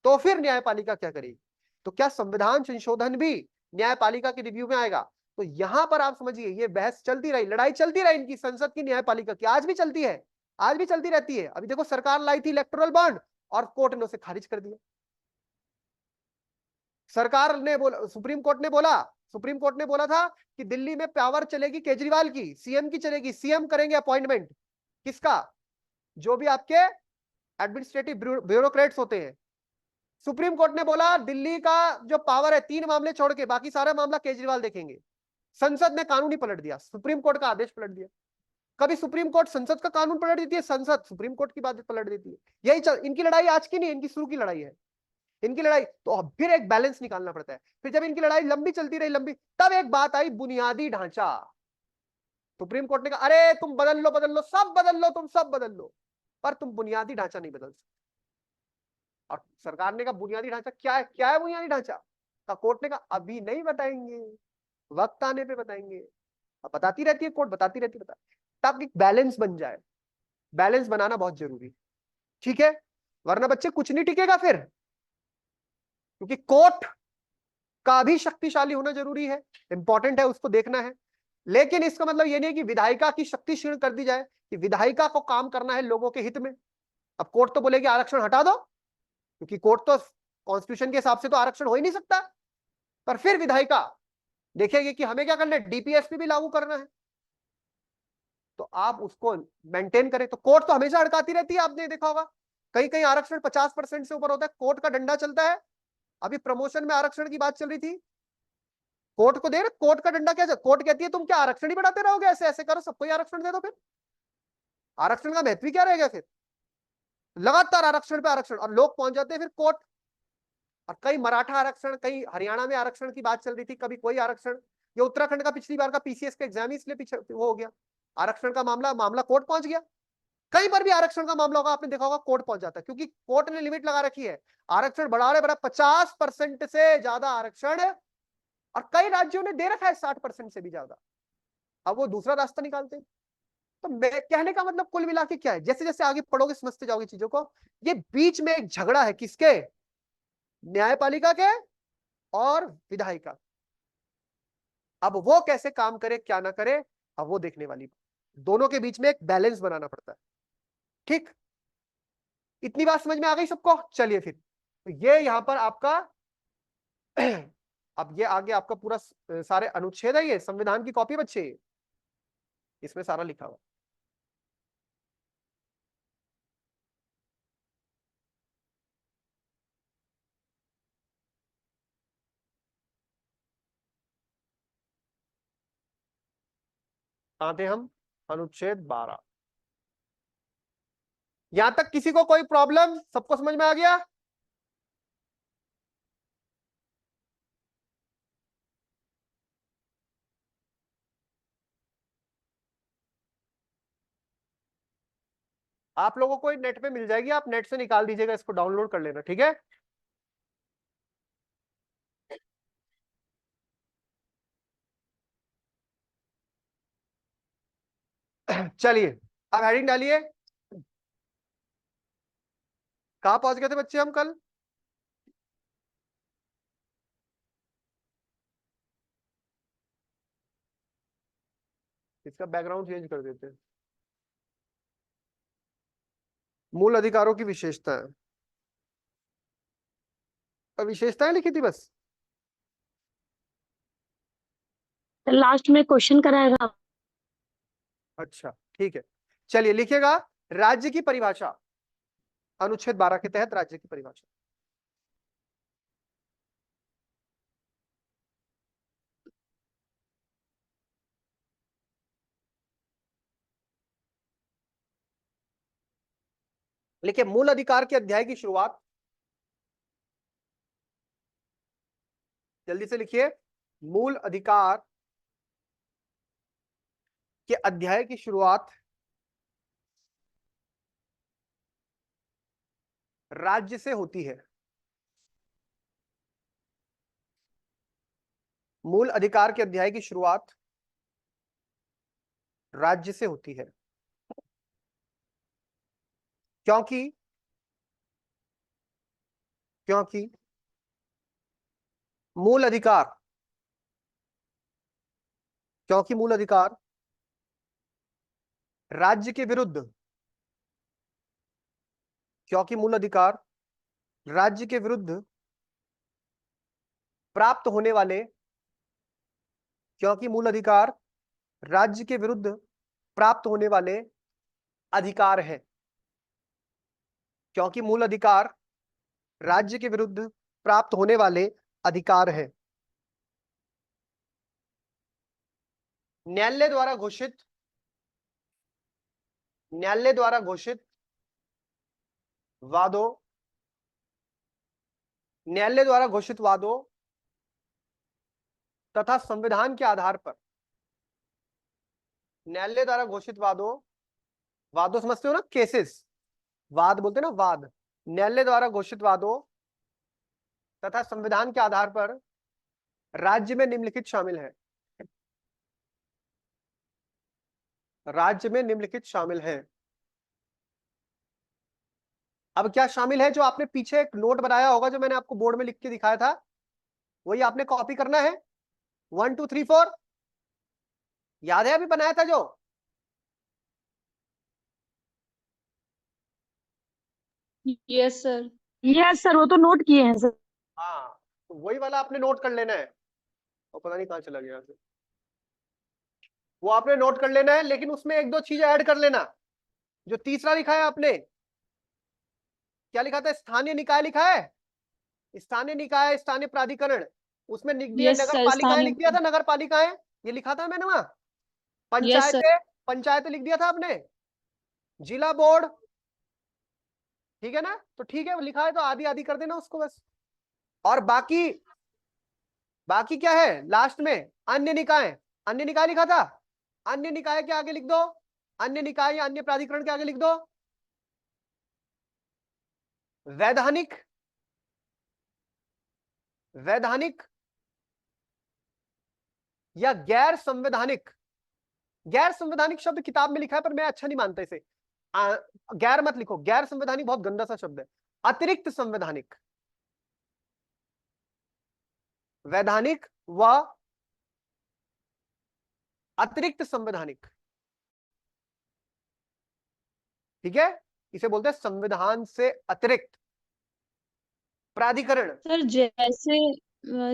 तो फिर न्यायपालिका क्या करेगी। तो क्या संविधान संशोधन भी न्यायपालिका के रिव्यू में आएगा। तो यहां पर आप समझिए ये बहस चलती रही, लड़ाई चलती रही इनकी, संसद की न्यायपालिका की, आज भी चलती है, आज भी चलती रहती है। अभी देखो सरकार लाई थी इलेक्टोरल बॉन्ड और कोर्ट ने उसे खारिज कर दिया। सरकार ने बोला, सुप्रीम कोर्ट ने बोला था कि दिल्ली में पावर चलेगी केजरीवाल की, सीएम की चलेगी, सीएम करेंगे अपॉइंटमेंट किसका, जो भी आपके एडमिनिस्ट्रेटिव ब्यूरोक्रेट्स होते हैं। सुप्रीम कोर्ट ने बोला दिल्ली का जो पावर है 3 मामले छोड़ के बाकी सारा मामला केजरीवाल देखेंगे। संसद ने कानून ही पलट दिया, सुप्रीम कोर्ट का आदेश पलट दिया। कभी सुप्रीम कोर्ट संसद का कानून पलट देती है, संसद सुप्रीम कोर्ट की बात पलट देती है। इनकी लड़ाई आज की नहीं, इनकी शुरू की लड़ाई है। इनकी लड़ाई तो अब फिर एक बैलेंस निकालना पड़ता है। फिर जब इनकी लड़ाई लंबी चलती रही लंबी, तब एक बात आई बुनियादी ढांचा। सुप्रीम कोर्ट ने कहा अरे तुम बदल लो, सब बदल लो, तुम सब बदल लो, पर तुम बुनियादी ढांचा नहीं बदल सकते। और सरकार ने कहा बुनियादी ढांचा क्या है बुनियादी ढांचा का? कोर्ट ने कहा अभी नहीं बताएंगे, वक्त आने पे बताएंगे। अब बताती रहती है कोर्ट, बताती रहती है, ताकि बैलेंस बन जाए। बैलेंस बनाना बहुत जरूरी, ठीक है, वरना बच्चे कुछ नहीं टिकेगा फिर। क्योंकि कोर्ट का भी शक्तिशाली होना जरूरी है, इंपॉर्टेंट है, उसको देखना है। लेकिन इसका मतलब ये नहीं है कि विधायिका की शक्ति क्षीण कर दी जाए, कि विधायिका को काम करना है लोगों के हित में। अब कोर्ट तो बोलेगी आरक्षण हटा दो, क्योंकि कोर्ट तो कॉन्स्टिट्यूशन के हिसाब से तो आरक्षण हो ही नहीं सकता। पर फिर विधायिका देखेगी कि हमें क्या करना है, डीपीएसपी भी लागू करना है, तो आप उसको मेंटेन करें। तो कोर्ट तो हमेशा अड़काती रहती है, आपने देखा होगा कहीं कहीं आरक्षण 50% से ऊपर होता है, कोर्ट का डंडा चलता है। अभी प्रमोशन में आरक्षण की बात चल रही थी, कोर्ट को दे रहे, कोर्ट का डंडा क्या, कोर्ट कहती है तुम क्या आरक्षण ही बढ़ाते रहोगे, ऐसे ऐसे करो, सबको ही आरक्षण दे दो, फिर आरक्षण का महत्व क्या रहेगा? फिर लगातार आरक्षण पे आरक्षण, और लोग पहुंच जाते हैं फिर कोर्ट। और कई मराठा आरक्षण, कई हरियाणा में आरक्षण की बात चल रही थी, कभी कोई आरक्षण। ये उत्तराखंड का पिछली बार का पीसीएस का एग्जाम ही इसलिए पीछे वो हो गया, आरक्षण का मामला कोर्ट पहुंच गया। कहीं पर भी आरक्षण का मामला होगा, आपने देखा होगा कोर्ट पहुंच जाता है, क्योंकि कोर्ट ने लिमिट लगा रखी है। आरक्षण बढ़ा रहे, बड़ा 50% से ज्यादा आरक्षण, और कई राज्यों ने दे रखा है 60% से भी ज्यादा। अब वो दूसरा रास्ता निकालते हैं। तो मैं कहने का मतलब कुल मिला के क्या है, जैसे जैसे आगे पढ़ोगे समझते जाओगे चीजों को, ये बीच में एक झगड़ा है, किसके? न्यायपालिका के और विधायिका। अब वो कैसे काम करे क्या ना करे, अब वो देखने वाली बात। दोनों के बीच में एक बैलेंस बनाना पड़ता है, ठीक। इतनी बात समझ में आ गई सबको? चलिए फिर, तो ये यहां पर आपका अब ये आगे आपका पूरा सारे अनुच्छेद है, ये संविधान की कॉपी बच्चे, इसमें सारा लिखा हुआ। कहां थे हम? अनुच्छेद 12। यहां तक किसी को कोई प्रॉब्लम? सबको समझ में आ गया? आप लोगों को नेट पे मिल जाएगी, आप नेट से निकाल दीजिएगा, इसको डाउनलोड कर लेना, ठीक है। चलिए अब हेडिंग डालिए। कहां पहुंच गए थे बच्चे हम कल? इसका बैकग्राउंड चेंज कर देते हैं। मूल अधिकारों की विशेषताएं, और विशेषताएं लिखी थी बस। लास्ट में क्वेश्चन कराएगा। अच्छा ठीक है, चलिए लिखिएगा। राज्य की परिभाषा, अनुच्छेद 12 के तहत राज्य की परिभाषा। लिखिए मूल अधिकार के अध्याय की शुरुआत, जल्दी से लिखिए। मूल अधिकार के अध्याय की शुरुआत राज्य से होती है। मूल अधिकार के अध्याय की शुरुआत राज्य से होती है, क्योंकि क्योंकि मूल अधिकार क्योंकि मूल अधिकार राज्य के विरुद्ध क्योंकि मूल अधिकार राज्य के विरुद्ध प्राप्त होने वाले क्योंकि मूल अधिकार राज्य के विरुद्ध प्राप्त होने वाले अधिकार है। क्योंकि मूल अधिकार राज्य के विरुद्ध प्राप्त होने वाले अधिकार है। न्यायालय द्वारा घोषित वादों न्यायालय द्वारा घोषित वादों तथा संविधान के आधार पर न्यायालय द्वारा घोषित वादों समझते हो ना, केसेस, वाद बोलते हैं ना, वाद। न्यायालय द्वारा घोषित वादों तथा संविधान के आधार पर राज्य में निम्नलिखित शामिल है। राज्य में निम्नलिखित शामिल है। अब क्या शामिल है? जो आपने पीछे एक नोट बनाया होगा, जो मैंने आपको बोर्ड में लिख के दिखाया था, वही आपने कॉपी करना है। 1 2 3 4 याद है? अभी बनाया था जो। Yes sir. यस सर, वो तो नोट किए हैं सर। हाँ, तो वही वाला आपने नोट कर लेना है। और पता नहीं कहां चला गया से। वो आपने नोट कर लेना है, लेकिन उसमें एक दो चीजें ऐड कर लेना। जो तीसरा लिखा है आपने, क्या लिखा था? स्थानीय निकाय लिखा है। स्थानीय निकाय, स्थानीय प्राधिकरण, उसमें लिख दिया यस नगर सर, पालिकाएं, स्थानीय। लिख दिया था नगर पालिकाएं, ये लिखा था मैंने वहां। Yes sir. पंचायतें, पंचायतें लिख दिया था आपने। जिला बोर्ड, ठीक है ना? तो ठीक है, वो लिखा है तो आधी आधी कर देना उसको बस। और बाकी, बाकी क्या है लास्ट में? अन्य निकाय। अन्य निकाय लिखा था, अन्य निकाय के आगे लिख दो, अन्य निकाय या अन्य प्राधिकरण के आगे लिख दो वैधानिक, वैधानिक या गैर संवैधानिक। गैर संवैधानिक शब्द किताब में लिखा है, पर मैं अच्छा नहीं मानता इसे। गैर मत लिखो, गैर संवैधानिक बहुत गंदा सा शब्द है। अतिरिक्त संवैधानिक, वैधानिक व अतिरिक्त संवैधानिक, ठीक है? इसे बोलते हैं संविधान से अतिरिक्त प्राधिकरण। सर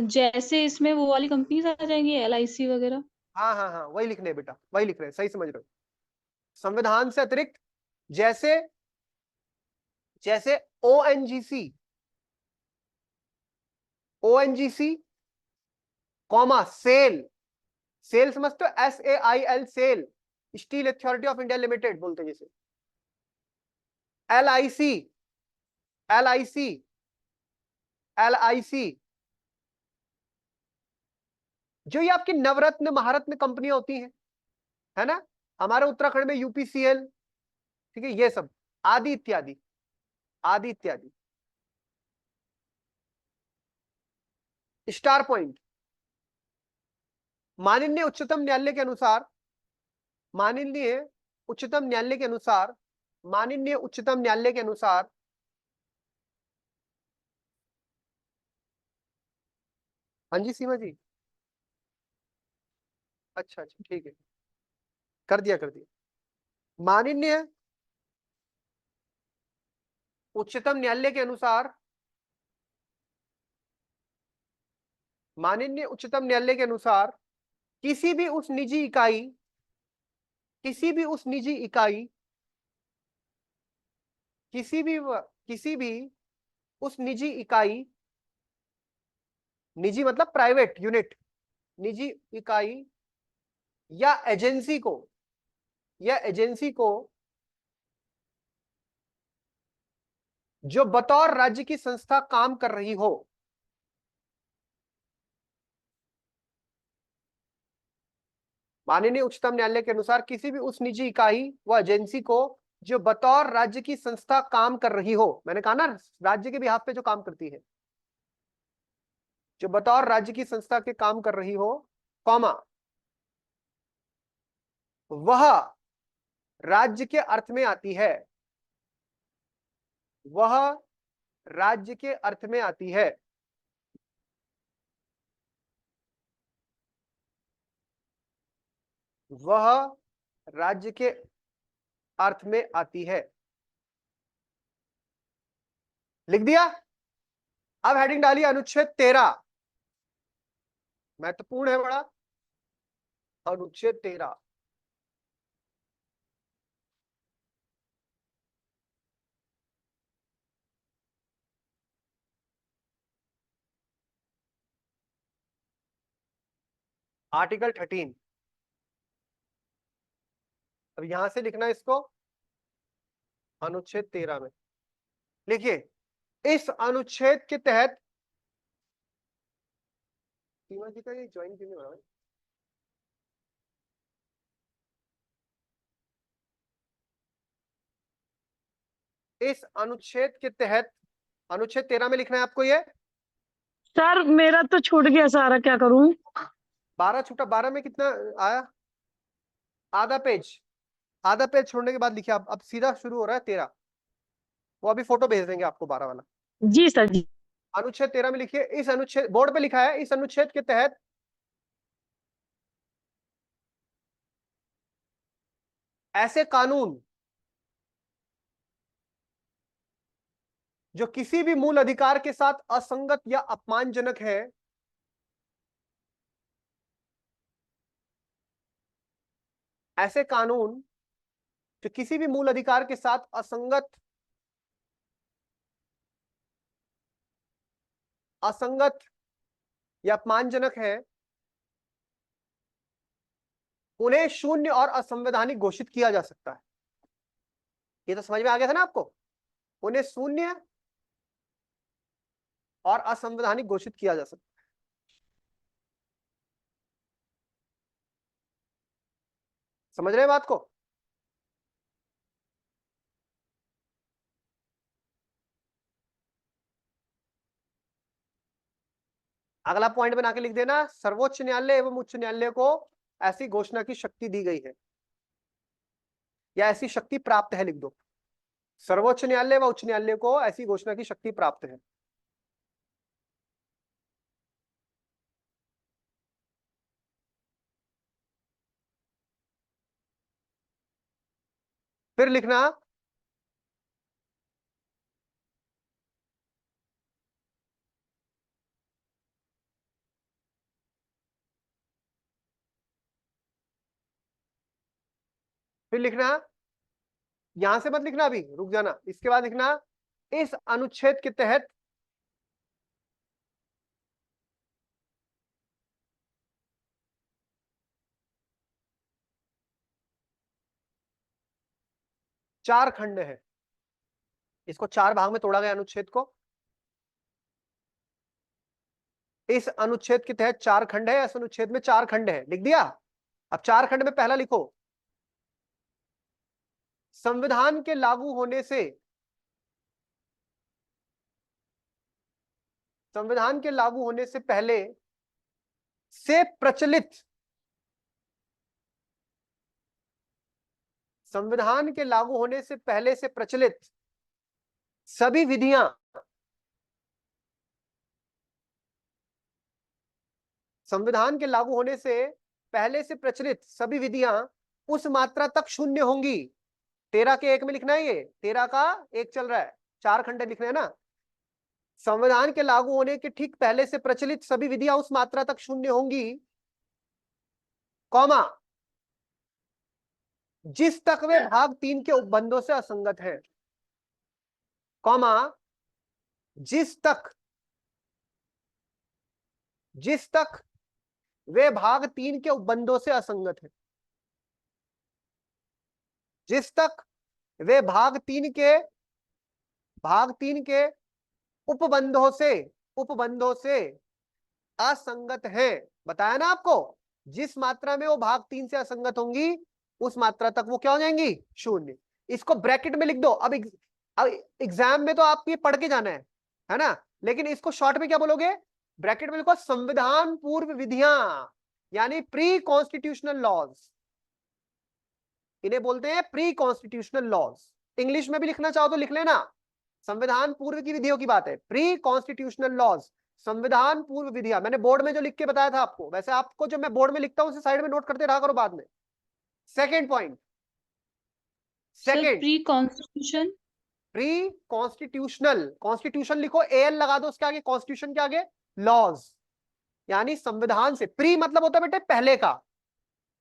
जैसे इसमें वो वाली कंपनीज आ जाएंगी, LIC वगैरह। हाँ हाँ हाँ, वही लिखने हैं बेटा, वही लिख रहे हैं, सही समझ रहे हो। संविधान से अतिरिक्त, जैसे, जैसे ONGC, ONGC comma SAIL, SAIL समझते हो? SAIL, SAIL, Steel Authority of India Limited बोलते हैं जैसे। LIC, LIC, LIC, जो ये आपकी नवरत्न महारत्न कंपनियां होती हैं, है ना? हमारे उत्तराखंड में UPCL, ठीक है, ये सब आदि इत्यादि, आदि इत्यादि। स्टार पॉइंट, माननीय उच्चतम न्यायालय के अनुसार, माननीय उच्चतम न्यायालय के अनुसार, माननीय उच्चतम न्यायालय के अनुसार हाँ जी सीमा जी, अच्छा अच्छा ठीक है, कर दिया कर दिया। माननीय उच्चतम न्यायालय के अनुसार, माननीय उच्चतम न्यायालय के अनुसार किसी भी उस निजी इकाई, किसी भी उस निजी इकाई, किसी भी उस निजी इकाई, निजी मतलब प्राइवेट यूनिट, निजी इकाई या एजेंसी को, या एजेंसी को जो बतौर राज्य की संस्था काम कर रही हो, माननीय उच्चतम न्यायालय के अनुसार किसी भी उस निजी इकाई व एजेंसी को जो बतौर राज्य की संस्था काम कर रही हो, मैंने कहा ना राज्य के बिहाफ पे जो काम करती है, जो बतौर राज्य की संस्था के काम कर रही हो, कॉमा, वह राज्य के अर्थ में आती है, वह राज्य के अर्थ में आती है, वह राज्य के अर्थ में आती है। लिख दिया? अब हेडिंग डालिए अनुच्छेद 13, महत्वपूर्ण है बड़ा, अनुच्छेद 13। आर्टिकल 13। अब यहां से लिखना इसको अनुच्छेद 13 में लिखिए। इस अनुच्छेद के तहत सीमा जी का ये ज्वाइन क्यों नहीं हो रहा है? इस अनुच्छेद के तहत अनुच्छेद 13 में लिखना है आपको ये। सर मेरा तो छूट गया सारा, क्या करूं? 12 छूटा, 12 में कितना आया? आधा पेज। आधा पेज छोड़ने के बाद लिखिए। अब सीधा शुरू हो रहा है 13। वो अभी फोटो भेज देंगे आपको 12 वाला। जी सर जी। अनुच्छेद 13 में लिखिए। इस अनुच्छेद, बोर्ड पे लिखा है, इस अनुच्छेद के तहत ऐसे कानून जो किसी भी मूल अधिकार के साथ असंगत या अपमानजनक है, ऐसे कानून जो किसी भी मूल अधिकार के साथ असंगत या अपमानजनक है, उन्हें शून्य और असंवैधानिक घोषित किया जा सकता है। ये तो समझ में आ गया था ना आपको? उन्हें शून्य और असंवैधानिक घोषित किया जा सकता है। समझ रहे हैं बात को? अगला पॉइंट बना के लिख देना, सर्वोच्च न्यायालय एवं उच्च न्यायालय को ऐसी घोषणा की शक्ति दी गई है या ऐसी शक्ति प्राप्त है। लिख दो, सर्वोच्च न्यायालय व उच्च न्यायालय को ऐसी घोषणा की शक्ति प्राप्त है। फिर लिखना फिर लिखना, यहां से मत लिखना, अभी रुक जाना, इसके बाद लिखना इस अनुच्छेद के तहत चार खंड है। इसको चार भाग में तोड़ा गया अनुच्छेद को। इस अनुच्छेद के तहत चार खंड है, इस अनुच्छेद में चार खंड है। लिख दिया? अब चार खंड में पहला लिखो, संविधान के लागू होने से, संविधान के लागू होने से पहले से प्रचलित, संविधान के लागू होने से पहले से प्रचलित सभी विधियां, संविधान के लागू होने से पहले से प्रचलित सभी विधियां उस मात्रा तक शून्य होंगी। 13 के 1 में लिखना है, ये 13 का 1 चल रहा है, चार खंड लिखने हैं ना। संविधान के लागू होने के ठीक पहले से प्रचलित सभी विधियां उस मात्रा तक शून्य होंगी, कौमा, जिस तक वे भाग 3 के उपबंधों से असंगत है, कौमा, जिस तक वे भाग 3 के उपबंधों से असंगत है, जिस तक वे भाग 3 के उपबंधों से असंगत है। बताया ना आपको, जिस मात्रा में वो भाग 3 से असंगत होंगी उस मात्रा तक वो क्या हो जाएंगी? शून्य। इसको ब्रैकेट में लिख दो। अब एग्जाम में तो आपको ये पढ़ के जाना है ना, लेकिन इसको शॉर्ट में क्या बोलोगे? ब्रैकेट में लिखो संविधान पूर्व विधियां, यानी प्री कॉन्स्टिट्यूशनल लॉज। इन्हें बोलते हैं प्री कॉन्स्टिट्यूशनल लॉज। इंग्लिश में भी लिखना चाहो तो लिख लेना, संविधान पूर्व की विधियों की बात है, प्री कॉन्स्टिट्यूशनल लॉज, संविधान पूर्व विधियां। मैंने बोर्ड में जो लिख के बताया था आपको, वैसे आपको जो मैं बोर्ड में लिखता हूं उसे साइड में नोट करते रहा करो बाद में। Second point, second pre constitution, pre constitutional, constitution लिखो, एल लगा दो उसके आगे, कॉन्स्टिट्यूशन के आगे लॉज, यानी संविधान से। प्री मतलब होता है बेटे पहले का,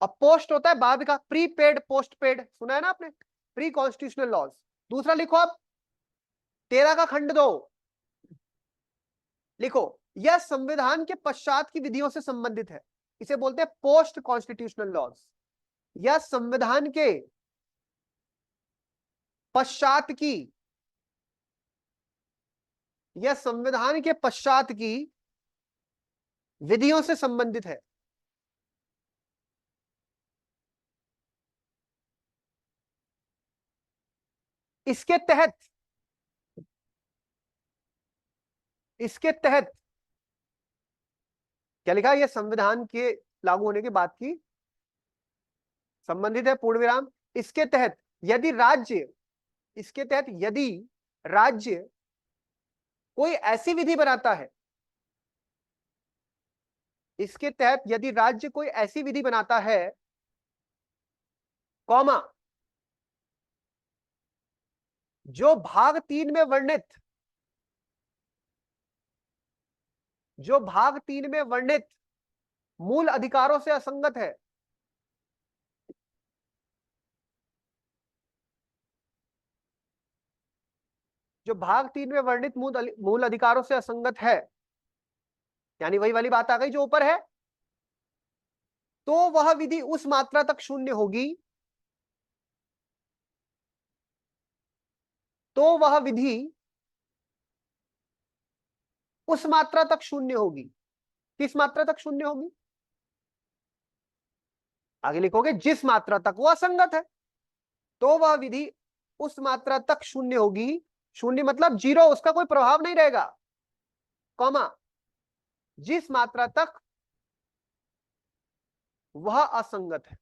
और पोस्ट होता है बाद का, प्री पेड पोस्ट पेड, सुना है ना आपने? Pre constitutional laws. दूसरा लिखो अब 13 का खंड 2 लिखो, यह संविधान के पश्चात की विधियों से संबंधित है। इसे बोलते हैं पोस्ट कॉन्स्टिट्यूशनल लॉज, या संविधान के पश्चात की, या संविधान के पश्चात की विधियों से संबंधित है। इसके तहत क्या लिखा है? यह संविधान के लागू होने के बाद की संबंधित है, पूर्ण विराम। इसके तहत यदि राज्य कोई ऐसी विधि बनाता है, इसके तहत यदि राज्य कोई ऐसी विधि बनाता है, कॉमा, जो भाग 3 में वर्णित मूल अधिकारों से असंगत है, जो भाग 3 में वर्णित मूल अधिकारों से असंगत है, यानी वही वाली बात आ गई जो ऊपर है, तो वह विधि उस मात्रा तक शून्य होगी, उस मात्रा तक शून्य होगी। किस मात्रा तक शून्य होगी? आगे लिखोगे जिस मात्रा तक वो असंगत है, तो वह विधि उस मात्रा तक शून्य होगी। शून्य मतलब जीरो, उसका कोई प्रभाव नहीं रहेगा, कॉमा, जिस मात्रा तक वह असंगत है।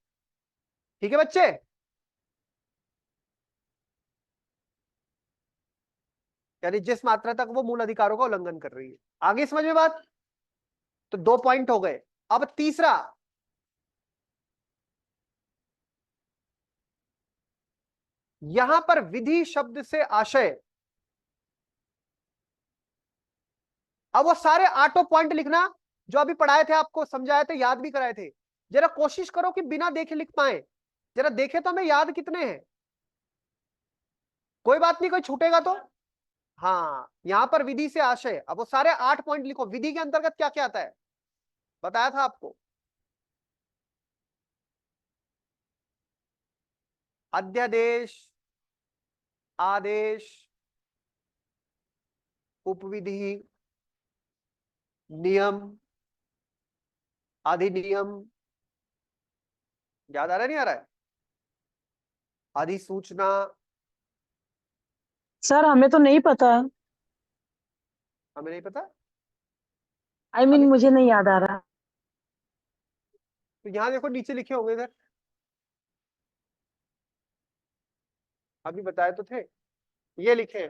ठीक है बच्चे? यानी जिस मात्रा तक वो मूल अधिकारों का उल्लंघन कर रही है। आगे समझ में बात? तो 2 पॉइंट हो गए। अब तीसरा, यहां पर विधि शब्द से आशय, अब वो सारे 8 पॉइंट लिखना जो अभी पढ़ाए थे, आपको समझाए थे, याद भी कराए थे। जरा कोशिश करो कि बिना देखे लिख पाए। जरा देखे तो हमें याद कितने हैं। कोई बात नहीं, कोई छूटेगा तो। हाँ, यहां पर विधि से आशय, अब वो सारे 8 पॉइंट लिखो। विधि के अंतर्गत क्या क्या आता है, बताया था आपको। अध्यादेश, आदेश, उपविधि, नियम, अधिनियम, याद आ रहा है नहीं आ रहा है? अधिसूचना। सर हमें तो नहीं पता। हमें नहीं पता? मुझे नहीं याद आ रहा। तो यहां देखो नीचे लिखे होंगे इधर, अभी बताए तो थे, ये लिखे हैं।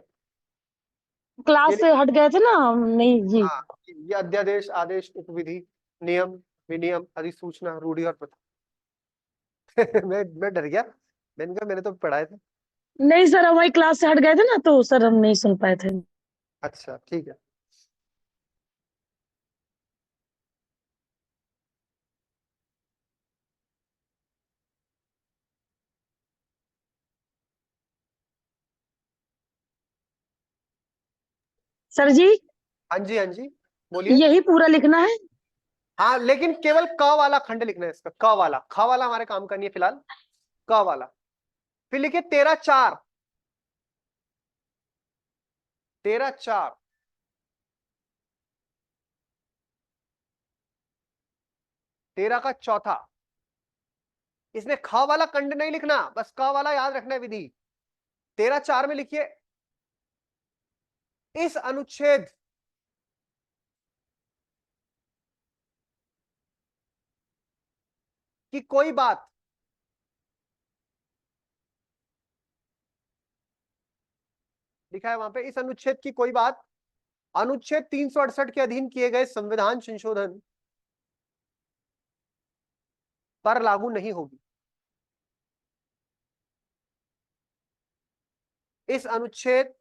ये क्लास से हट गए थे ना हम, नहीं जी। हाँ, ये अध्यादेश, आदेश, उपविधि, नियम, विनियम, अधिसूचना, रूढ़ि और प्रथा। मैं डर गया, मैंने कहा मैंने तो पढ़ाए थे। नहीं सर, हमारी क्लास से हट गए थे ना, तो सर हम नहीं सुन पाए थे। अच्छा ठीक है। सर जी, हाँ जी, हाँ जी, बोलिए। यही पूरा लिखना है? हाँ, लेकिन केवल क वाला खंड लिखना है इसका, क वाला। ख वाला हमारे काम का नहीं है फिलहाल, क वाला। फिर लिखिए 13/4, 13/4, 13 का चौथा। इसमें ख वाला खंड नहीं लिखना, बस क वाला याद रखना है विधि। 13/4 में लिखिए, इस अनुच्छेद की कोई बात लिखा है वहां पे, इस अनुच्छेद की कोई बात अनुच्छेद 368 के अधीन किए गए संविधान संशोधन पर लागू नहीं होगी। इस अनुच्छेद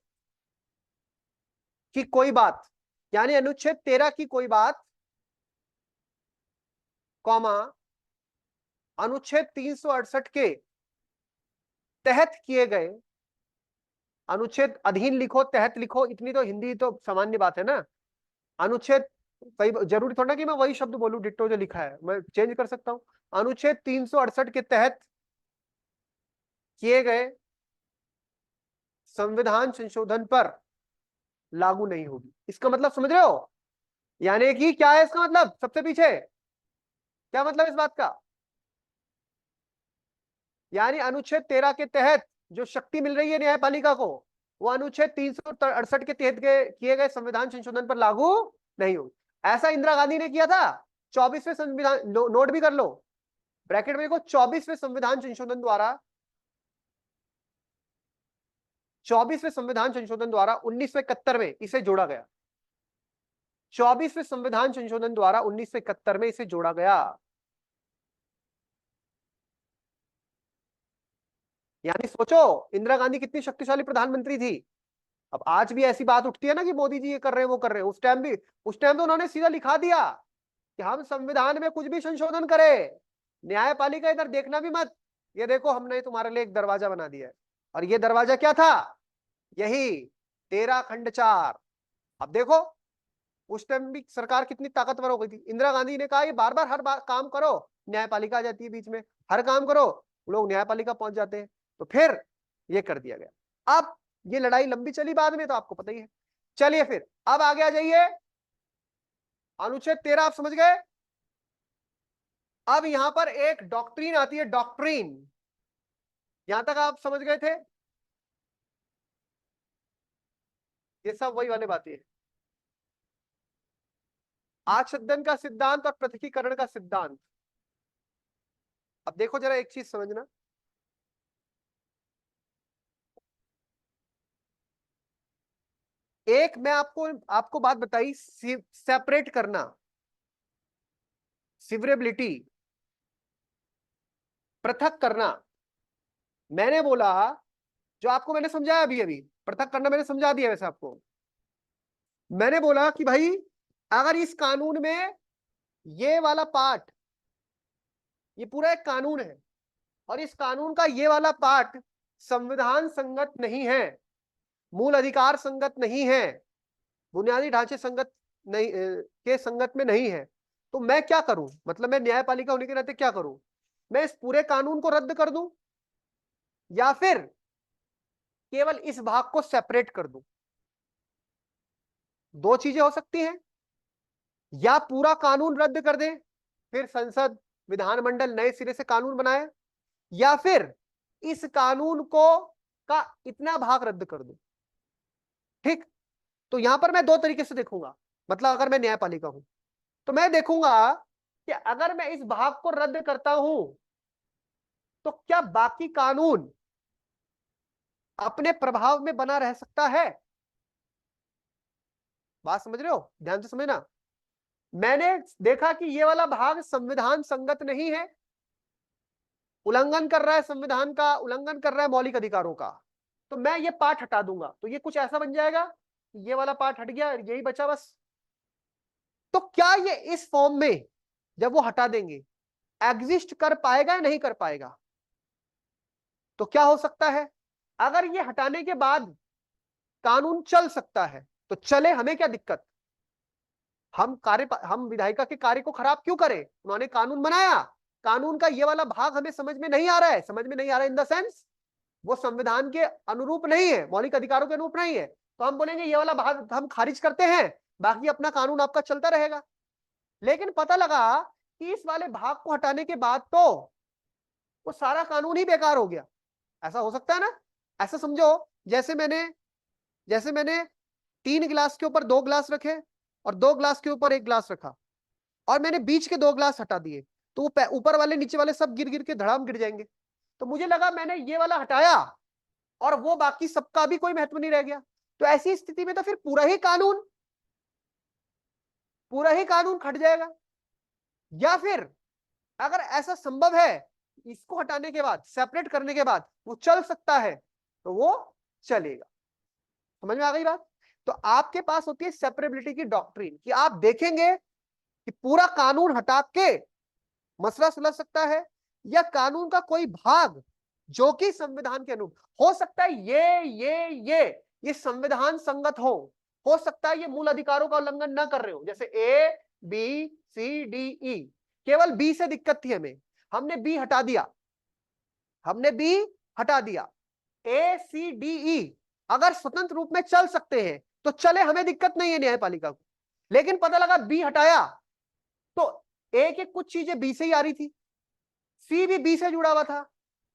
की कोई बात, यानी अनुच्छेद 13 की कोई बात, कॉमा, अनुच्छेद 368 के तहत किए गए, अनुच्छेद अधीन लिखो, तहत लिखो, इतनी तो हिंदी तो सामान्य बात है ना। अनुच्छेद सही, जरूरी थोड़ा कि मैं वही शब्द बोलूं डिट्टो जो लिखा है, मैं चेंज कर सकता हूं। अनुच्छेद 368 के तहत किए गए संविधान संशोधन पर लागू नहीं होगी। इसका मतलब समझ रहे हो? यानी कि क्या है इसका मतलब, सबसे पीछे क्या मतलब इस बात का? यानी अनुच्छेद 13 के तहत जो शक्ति मिल रही है न्यायपालिका को, वो अनुच्छेद 368 के तहत किए गए संविधान संशोधन पर लागू नहीं होगी। ऐसा इंदिरा गांधी ने किया था 24वें संविधान, नोट भी कर लो ब्रैकेट में देखो, 24वें संविधान संशोधन द्वारा 1971 में इसे जोड़ा गया। 24वें संविधान संशोधन द्वारा 1971 में इसे जोड़ा गया। यानी सोचो इंदिरा गांधी कितनी शक्तिशाली प्रधानमंत्री थी। अब आज भी ऐसी बात उठती है ना कि मोदी जी ये कर रहे हैं वो कर रहे हैं, उस टाइम तो उन्होंने सीधा लिखा दिया कि हम संविधान में कुछ भी संशोधन करें, न्यायपालिका इधर देखना भी मत, ये देखो हमने तुम्हारे लिए एक दरवाजा बना दिया है। और ये दरवाजा क्या था? यही 13 खंड 4। अब देखो उस टाइम भी सरकार कितनी ताकतवर हो गई थी। इंदिरा गांधी ने कहा ये बार बार काम करो, न्यायपालिका आ जाती है बीच में, हर काम करो लोग न्यायपालिका पहुंच जाते हैं, तो फिर ये कर दिया गया। अब ये लड़ाई लंबी चली बाद में, तो आपको पता ही है। चलिए फिर अब आगे आ जाइए, अनुच्छेद 13 आप समझ गए। अब यहां पर एक डॉक्ट्रीन आती है, डॉक्ट्रीन, यहां तक आप समझ गए थे? ये सब वही वाली बातें हैं, आच्छादन का सिद्धांत और पृथकीकरण का सिद्धांत। अब देखो जरा एक चीज समझना, एक मैं आपको बात बताई, सेपरेट करना, सिवरेबिलिटी, पृथक करना। मैंने बोला, जो आपको मैंने समझाया अभी अभी, पृथक करना मैंने समझा दिया वैसे आपको। मैंने बोला कि भाई अगर इस कानून में ये वाला पार्ट, ये पूरा एक कानून है और इस कानून का ये वाला पार्ट संविधान संगत नहीं है, मूल अधिकार संगत नहीं है, बुनियादी ढांचे संगत नहीं के संगत में नहीं है, तो मैं क्या करूं? मतलब मैं न्यायपालिका होने के नाते क्या करूं? मैं इस पूरे कानून को रद्द कर दूं या फिर केवल इस भाग को सेपरेट कर दूं? दो चीजें हो सकती हैं, या पूरा कानून रद्द कर दें, फिर संसद विधानमंडल नए सिरे से कानून बनाए, या फिर इस कानून को का इतना भाग रद्द कर दूं। ठीक, तो यहां पर मैं दो तरीके से देखूंगा। मतलब अगर मैं न्यायपालिका हूं तो मैं देखूंगा कि अगर मैं इस भाग को रद्द करता हूं तो क्या बाकी कानून अपने प्रभाव में बना रह सकता है? बात समझ रहे हो? ध्यान से समझना। मैंने देखा कि ये वाला भाग संविधान संगत नहीं है, उल्लंघन कर रहा है संविधान का, उल्लंघन कर रहा है मौलिक अधिकारों का, तो मैं ये पार्ट हटा दूंगा। तो ये कुछ ऐसा बन जाएगा, ये वाला पार्ट हट गया, यही बचा बस। तो क्या ये इस फॉर्म में जब वो हटा देंगे एग्जिस्ट कर पाएगा या नहीं कर पाएगा? तो क्या हो सकता है, अगर ये हटाने के बाद कानून चल सकता है तो चले, हमें क्या दिक्कत? हम विधायिका के कार्य को खराब क्यों करें? उन्होंने कानून बनाया, कानून का ये वाला भाग हमें समझ में नहीं आ रहा है, समझ में नहीं आ रहा है इन द सेंस वो संविधान के अनुरूप नहीं है, मौलिक अधिकारों के अनुरूप नहीं है, तो हम बोलेंगे ये वाला भाग हम खारिज करते हैं, बाकी अपना कानून आपका चलता रहेगा। लेकिन पता लगा कि इस वाले भाग को हटाने के बाद तो वो सारा कानून ही बेकार हो गया। ऐसा हो सकता है ना? ऐसा समझो जैसे मैंने 3 गिलास के ऊपर 2 गिलास रखे और 2 गिलास के ऊपर 1 गिलास रखा और मैंने बीच के 2 गिलास हटा दिए, तो वो ऊपर वाले नीचे वाले सब गिर गिर के धड़ाम गिर जाएंगे। तो मुझे लगा मैंने ये वाला हटाया और वो बाकी सबका भी कोई महत्व नहीं रह गया, तो ऐसी स्थिति में तो फिर पूरा ही कानून खट जाएगा। या फिर अगर ऐसा संभव है इसको हटाने के बाद, सेपरेट करने के बाद वो चल सकता है, तो वो चलेगा। समझ में आ गई बात? तो आपके पास होती है सेपरेबिलिटी की डॉक्ट्रिन कि आप देखेंगे कि पूरा कानून हटा के मसला सुलझ सकता है, या कानून का कोई भाग जो कि संविधान के अनुरूप हो सकता है, ये संविधान संगत हो हो सकता है ये मूल अधिकारों का उल्लंघन न कर रहे हो, जैसे A B C D E, केवल बी से दिक्कत थी हमें, हमने बी हटा दिया, हमने बी हटा दिया। ए सी डी ई अगर स्वतंत्र रूप में चल सकते हैं तो चले, हमें दिक्कत नहीं है न्यायपालिका को। लेकिन पता लगा बी हटाया तो ए के कुछ चीजें बी से ही आ रही थी, सी भी बी से जुड़ा हुआ था,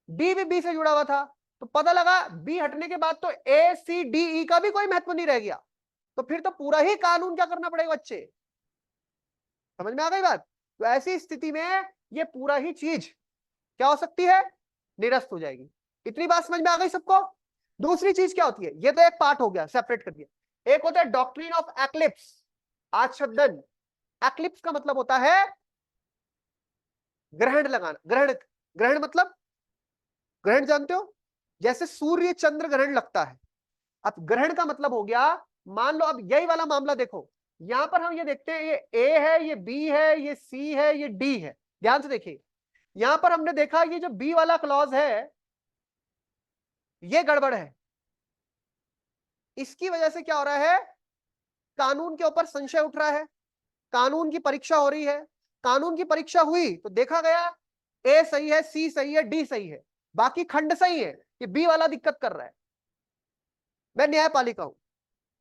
डी भी बी से जुड़ा हुआ था, तो पता लगा बी हटने के बाद तो ए सी डी ई का भी कोई महत्व नहीं रह गया, तो फिर तो पूरा ही कानून क्या करना पड़ेगा बच्चे, समझ में आ गई बात। तो ऐसी स्थिति में ये पूरा ही चीज क्या हो सकती है, निरस्त हो जाएगी। इतनी बात समझ में आ गई सबको। दूसरी चीज क्या होती है, ये तो एक पार्ट हो गया, सेपरेट कर दिया। एक होता है डॉक्ट्रिन ऑफ एक्लिप्स, आच्छादन। एक्लिप्स का मतलब होता है ग्रहण लगाना। ग्रहण, ग्रहण मतलब, ग्रहण जानते हो, जैसे सूर्य चंद्र ग्रहण लगता है। अब ग्रहण का मतलब हो गया, मान लो अब यही वाला मामला देखो, यहां पर हम ये देखते हैं ये ए है, ये बी है, ये सी है, ये डी है। ध्यान से देखिए, यहां पर हमने देखा ये जो बी वाला क्लॉज है ये गड़बड़ है। इसकी वजह से क्या हो रहा है, कानून के ऊपर संशय उठ रहा है, कानून की परीक्षा हो रही है। कानून की परीक्षा हुई तो देखा गया ए सही है, सी सही है, डी सही है, बाकी खंड सही है, ये बी वाला दिक्कत कर रहा है। मैं न्यायपालिका हूं,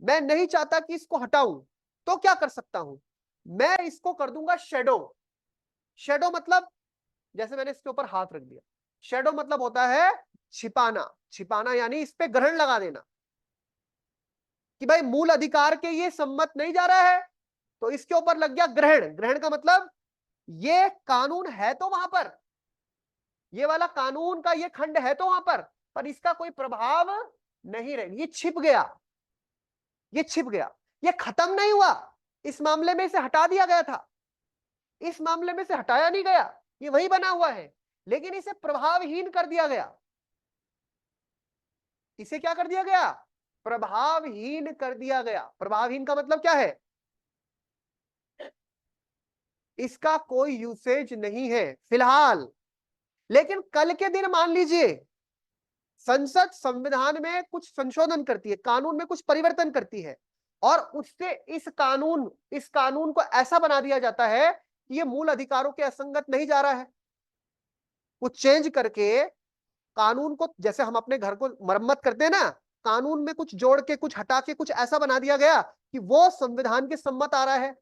मैं नहीं चाहता कि इसको हटाऊं, तो क्या कर सकता हूं, मैं इसको कर दूंगा शेडो। शेडो मतलब, जैसे मैंने इसके ऊपर हाथ रख दिया, शेडो मतलब होता है छिपाना। छिपाना यानी इस पे ग्रहण लगा देना कि भाई मूल अधिकार के ये सम्मत नहीं जा रहा है, तो इसके ऊपर लग गया ग्रहण। ग्रहण का मतलब ये कानून है तो वहां पर, ये वाला कानून का ये खंड है तो वहां पर इसका कोई प्रभाव नहीं रहे, ये छिप गया, ये छिप गया, ये खत्म नहीं हुआ। इस मामले में इसे हटा दिया गया था, इस मामले में से हटाया नहीं गया, ये वही बना हुआ है, लेकिन इसे प्रभावहीन कर दिया गया। इसे क्या कर दिया गया, प्रभावहीन कर दिया गया। प्रभावहीन का मतलब क्या है, इसका कोई यूसेज नहीं है फिलहाल। लेकिन कल के दिन मान लीजिए संसद संविधान में कुछ संशोधन करती है, कानून में कुछ परिवर्तन करती है, और उससे इस कानून को ऐसा बना दिया जाता है कि ये मूल अधिकारों के असंगत नहीं जा रहा है। कुछ चेंज करके कानून को, जैसे हम अपने घर को मरम्मत करते हैं ना, कानून में कुछ जोड़ के, कुछ हटा के, कुछ ऐसा बना दिया गया कि वो संविधान के सम्मत आ रहा है।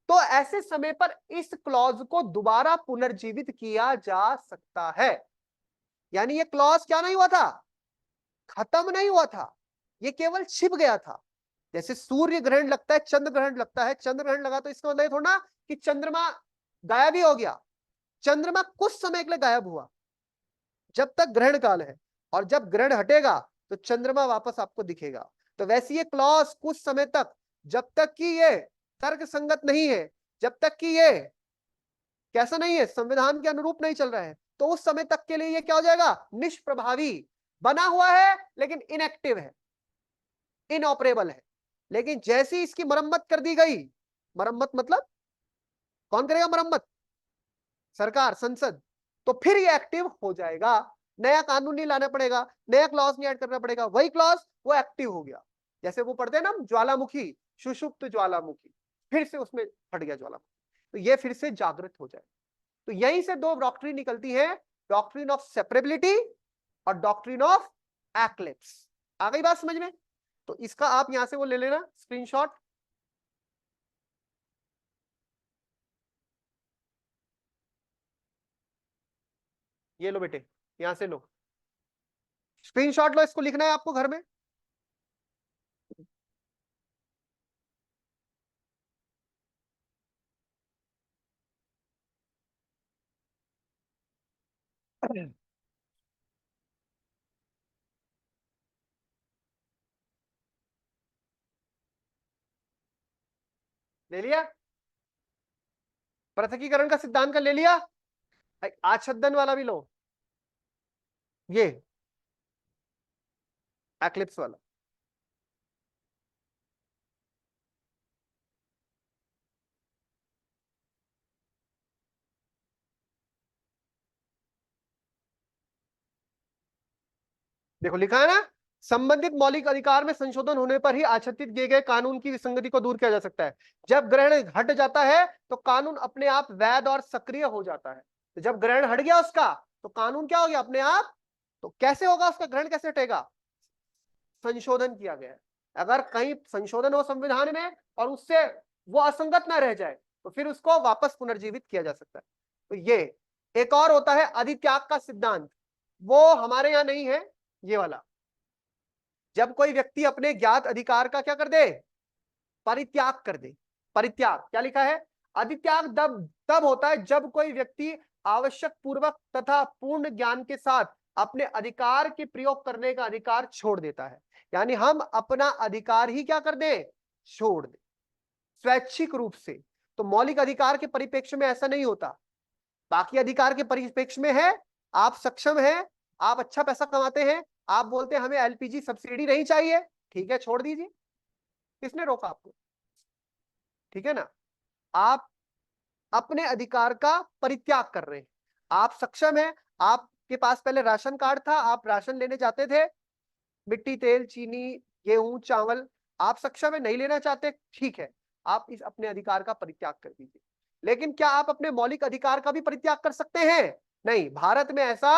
तो ऐसे समय पर इस क्लॉज को दोबारा पुनर्जीवित किया जा सकता है। यानी ये क्लॉज क्या नहीं हुआ था, खत्म नहीं हुआ था, ये केवल छिप गया था। जैसे सूर्य ग्रहण लगता है, चंद्र ग्रहण लगता है, चंद्र ग्रहण लगा तो इसका मतलब थोड़ा ना कि चंद्रमा गायब ही हो गया। चंद्रमा कुछ समय के लिए गायब हुआ जब तक ग्रहण काल है, और जब ग्रहण हटेगा तो चंद्रमा वापस आपको दिखेगा। तो वैसे ये क्लॉज कुछ समय तक, जब तक कि ये तर्क संगत नहीं है, जब तक कि ये कैसा नहीं है, संविधान के अनुरूप नहीं चल रहा है, तो उस समय तक के लिए ये क्या हो जाएगा, निष्प्रभावी बना हुआ है, लेकिन इनएक्टिव है, इनऑपरेबल है। लेकिन जैसी इसकी मरम्मत कर दी गई, मरम्मत मतलब कौन करेगा मरम्मत, सरकार, संसद, तो फिर ये एक्टिव हो जाएगा। नया कानून नहीं लाना पड़ेगा, नया क्लॉज नहीं ऐड करना पड़ेगा, वही क्लॉज वो एक्टिव हो गया। जैसे वो पढ़ते हैं ना ज्वालामुखी, सुषुप्त ज्वालामुखी, फिर से उसमें फट गया ज्वालामुखी, तो ये फिर से जागृत हो जाए। तो यहीं से दो डॉक्ट्रिन निकलती है, डॉक्ट्रिन ऑफ सेपरेबिलिटी और डॉक्ट्रिन ऑफ एक्लिप्स। आ गई बात समझ में। तो इसका आप यहां से वो ले लेना स्क्रीनशॉट। ये लो बेटे, यहां से लो स्क्रीनशॉट, लो, इसको लिखना है आपको घर में। ले लिया, पृथकीकरण का सिद्धांत का ले लिया, आच्छादन वाला भी लो, ये एक्लिप्स वाला। देखो लिखा है ना, संबंधित मौलिक अधिकार में संशोधन होने पर ही आच्छादित किए गए कानून की विसंगति को दूर किया जा सकता है। जब ग्रहण हट जाता है तो कानून अपने आप वैध और सक्रिय हो जाता है। तो जब ग्रहण हट गया उसका तो कानून क्या हो गया अपने आप। तो कैसे होगा उसका ग्रहण, कैसे हटेगा, संशोधन किया गया है। अगर कहीं संशोधन हो संविधान में और उससे वो असंगत ना रह जाए तो फिर उसको वापस पुनर्जीवित किया जा सकता है। तो ये एक और होता है अधित्याग का सिद्धांत, वो हमारे यहां नहीं है ये वाला। जब कोई व्यक्ति अपने ज्ञात अधिकार का क्या कर दे, परित्याग कर दे। परित्याग क्या लिखा है, अधित्याग तब होता है जब कोई व्यक्ति आवश्यक पूर्वक तथा पूर्ण ज्ञान के साथ अपने अधिकार के प्रयोग करने का अधिकार छोड़ देता है। यानी हम अपना अधिकार ही क्या कर दे, छोड़ दे स्वैच्छिक रूप से। तो मौलिक अधिकार के परिप्रेक्ष्य में ऐसा नहीं होता। बाकी अधिकार के परिप्रेक्ष्य में है, आप सक्षम हैं, आप अच्छा पैसा कमाते हैं, आप बोलते हैं हमें एलपीजी सब्सिडी नहीं चाहिए, ठीक है छोड़ दीजिए, किसने रोका आपको, ठीक है ना। आप अपने अधिकार का परित्याग कर रहे हैं, आप सक्षम हैं, आपके पास पहले राशन कार्ड था, आप राशन लेने जाते थे, मिट्टी तेल चीनी गेहूं चावल, आप सक्षम है, नहीं लेना चाहते, ठीक है, आप इस अपने अधिकार का परित्याग कर दीजिए। लेकिन क्या आप अपने मौलिक अधिकार का भी परित्याग कर सकते हैं, नहीं, भारत में ऐसा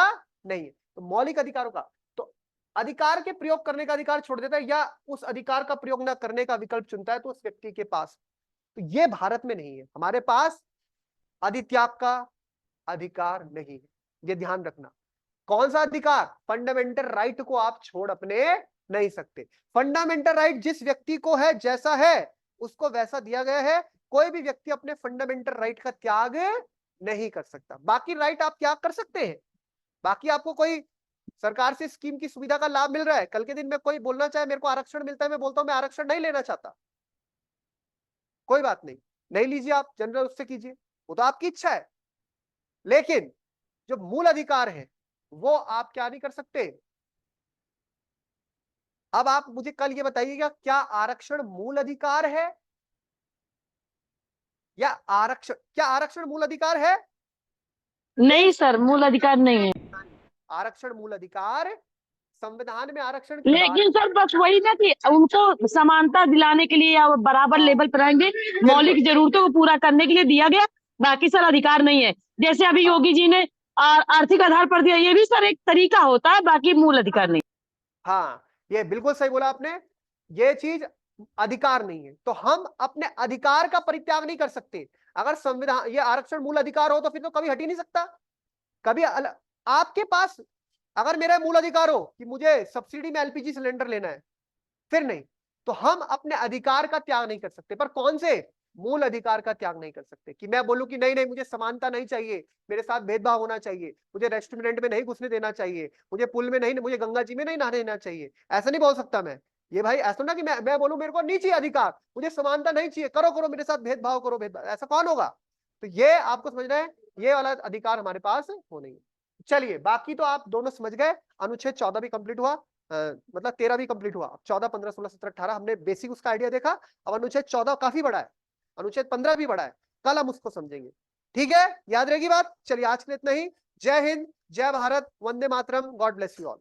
नहीं है। तो मौलिक अधिकारों का, तो अधिकार के प्रयोग करने का अधिकार छोड़ देता है या उस अधिकार का प्रयोग न करने का विकल्प चुनता है तो उस व्यक्ति के पास, तो ये भारत में नहीं है। हमारे पास अधित्याग का अधिकार नहीं है, ये ध्यान रखना। कौन सा अधिकार, फंडामेंटल राइट को आप छोड़ अपने नहीं सकते। फंडामेंटल राइट जिस व्यक्ति को है, जैसा है उसको वैसा दिया गया है। कोई भी व्यक्ति अपने फंडामेंटल राइट का त्याग नहीं कर सकता। बाकी राइट आप त्याग कर सकते हैं, बाकी आपको कोई सरकार से स्कीम की सुविधा का लाभ मिल रहा है, कल के दिन में कोई बोलना चाहे मेरे को आरक्षण मिलता है, मैं बोलता हूं मैं आरक्षण नहीं लेना चाहता, कोई बात नहीं, नहीं लीजिए, आप जनरल उससे कीजिए, वो तो आपकी इच्छा है। लेकिन जो मूल अधिकार है वो आप क्या नहीं कर सकते। अब आप मुझे कल ये बताइएगा, क्या आरक्षण मूल अधिकार है या क्या आरक्षण मूल अधिकार है? नहीं सर, मूल अधिकार नहीं है। आरक्षण मूल अधिकार, संविधान में आरक्षण लेकिन सर बस वही ना कि उनको समानता दिलाने के लिए या बराबर लेवल पर रहेंगे, मौलिक जरूरतों को पूरा करने के लिए दिया गया, बाकी सर अधिकार नहीं है। जैसे अभी योगी जी ने आर्थिक आधार पर दिया, ये भी सर एक तरीका होता है, बाकी मूल अधिकार नहीं। हाँ, ये बिल्कुल सही बोला आपने, ये चीज अधिकार नहीं है, तो हम अपने अधिकार का परित्याग नहीं कर सकते। अगर संविधान ये आरक्षण मूल अधिकार हो तो फिर तो कभी हट ही नहीं सकता। कभी आपके पास अगर मेरा मूल अधिकार हो कि मुझे सब्सिडी में एलपीजी सिलेंडर लेना है, फिर नहीं, तो हम अपने अधिकार का त्याग नहीं कर सकते। पर कौन से मूल अधिकार का त्याग नहीं कर सकते कि मैं बोलूं कि नहीं नहीं मुझे समानता नहीं चाहिए, मेरे साथ भेदभाव होना चाहिए, मुझे रेस्टोरेंट में नहीं घुसने देना चाहिए, मुझे पुल में नहीं, मुझे गंगा जी में नहीं नहाने देना चाहिए, ऐसा नहीं बोल सकता मैं। ये भाई ऐसा ना कि मैं बोलूं मेरे को नहीं चाहिए अधिकार, मुझे समानता नहीं चाहिए, करो करो मेरे साथ भेदभाव करो, भेदभाव, ऐसा कौन होगा। तो ये आपको समझना है, ये वाला अधिकार हमारे पास हो नहीं है। चलिए बाकी तो आप दोनों समझ गए। अनुच्छेद 14 भी कंप्लीट हुआ, मतलब 13 भी कंप्लीट हुआ। 14 15 16 17 18 हमने बेसिक उसका आइडिया देखा। अब अनुच्छेद 14 काफी बड़ा है, अनुच्छेद 15 भी बड़ा है, कल हम उसको समझेंगे, ठीक है, याद रहेगी बात। चलिए आज के लिए इतना ही। जय हिंद, जय Bharat, Vande Mataram, God bless you all.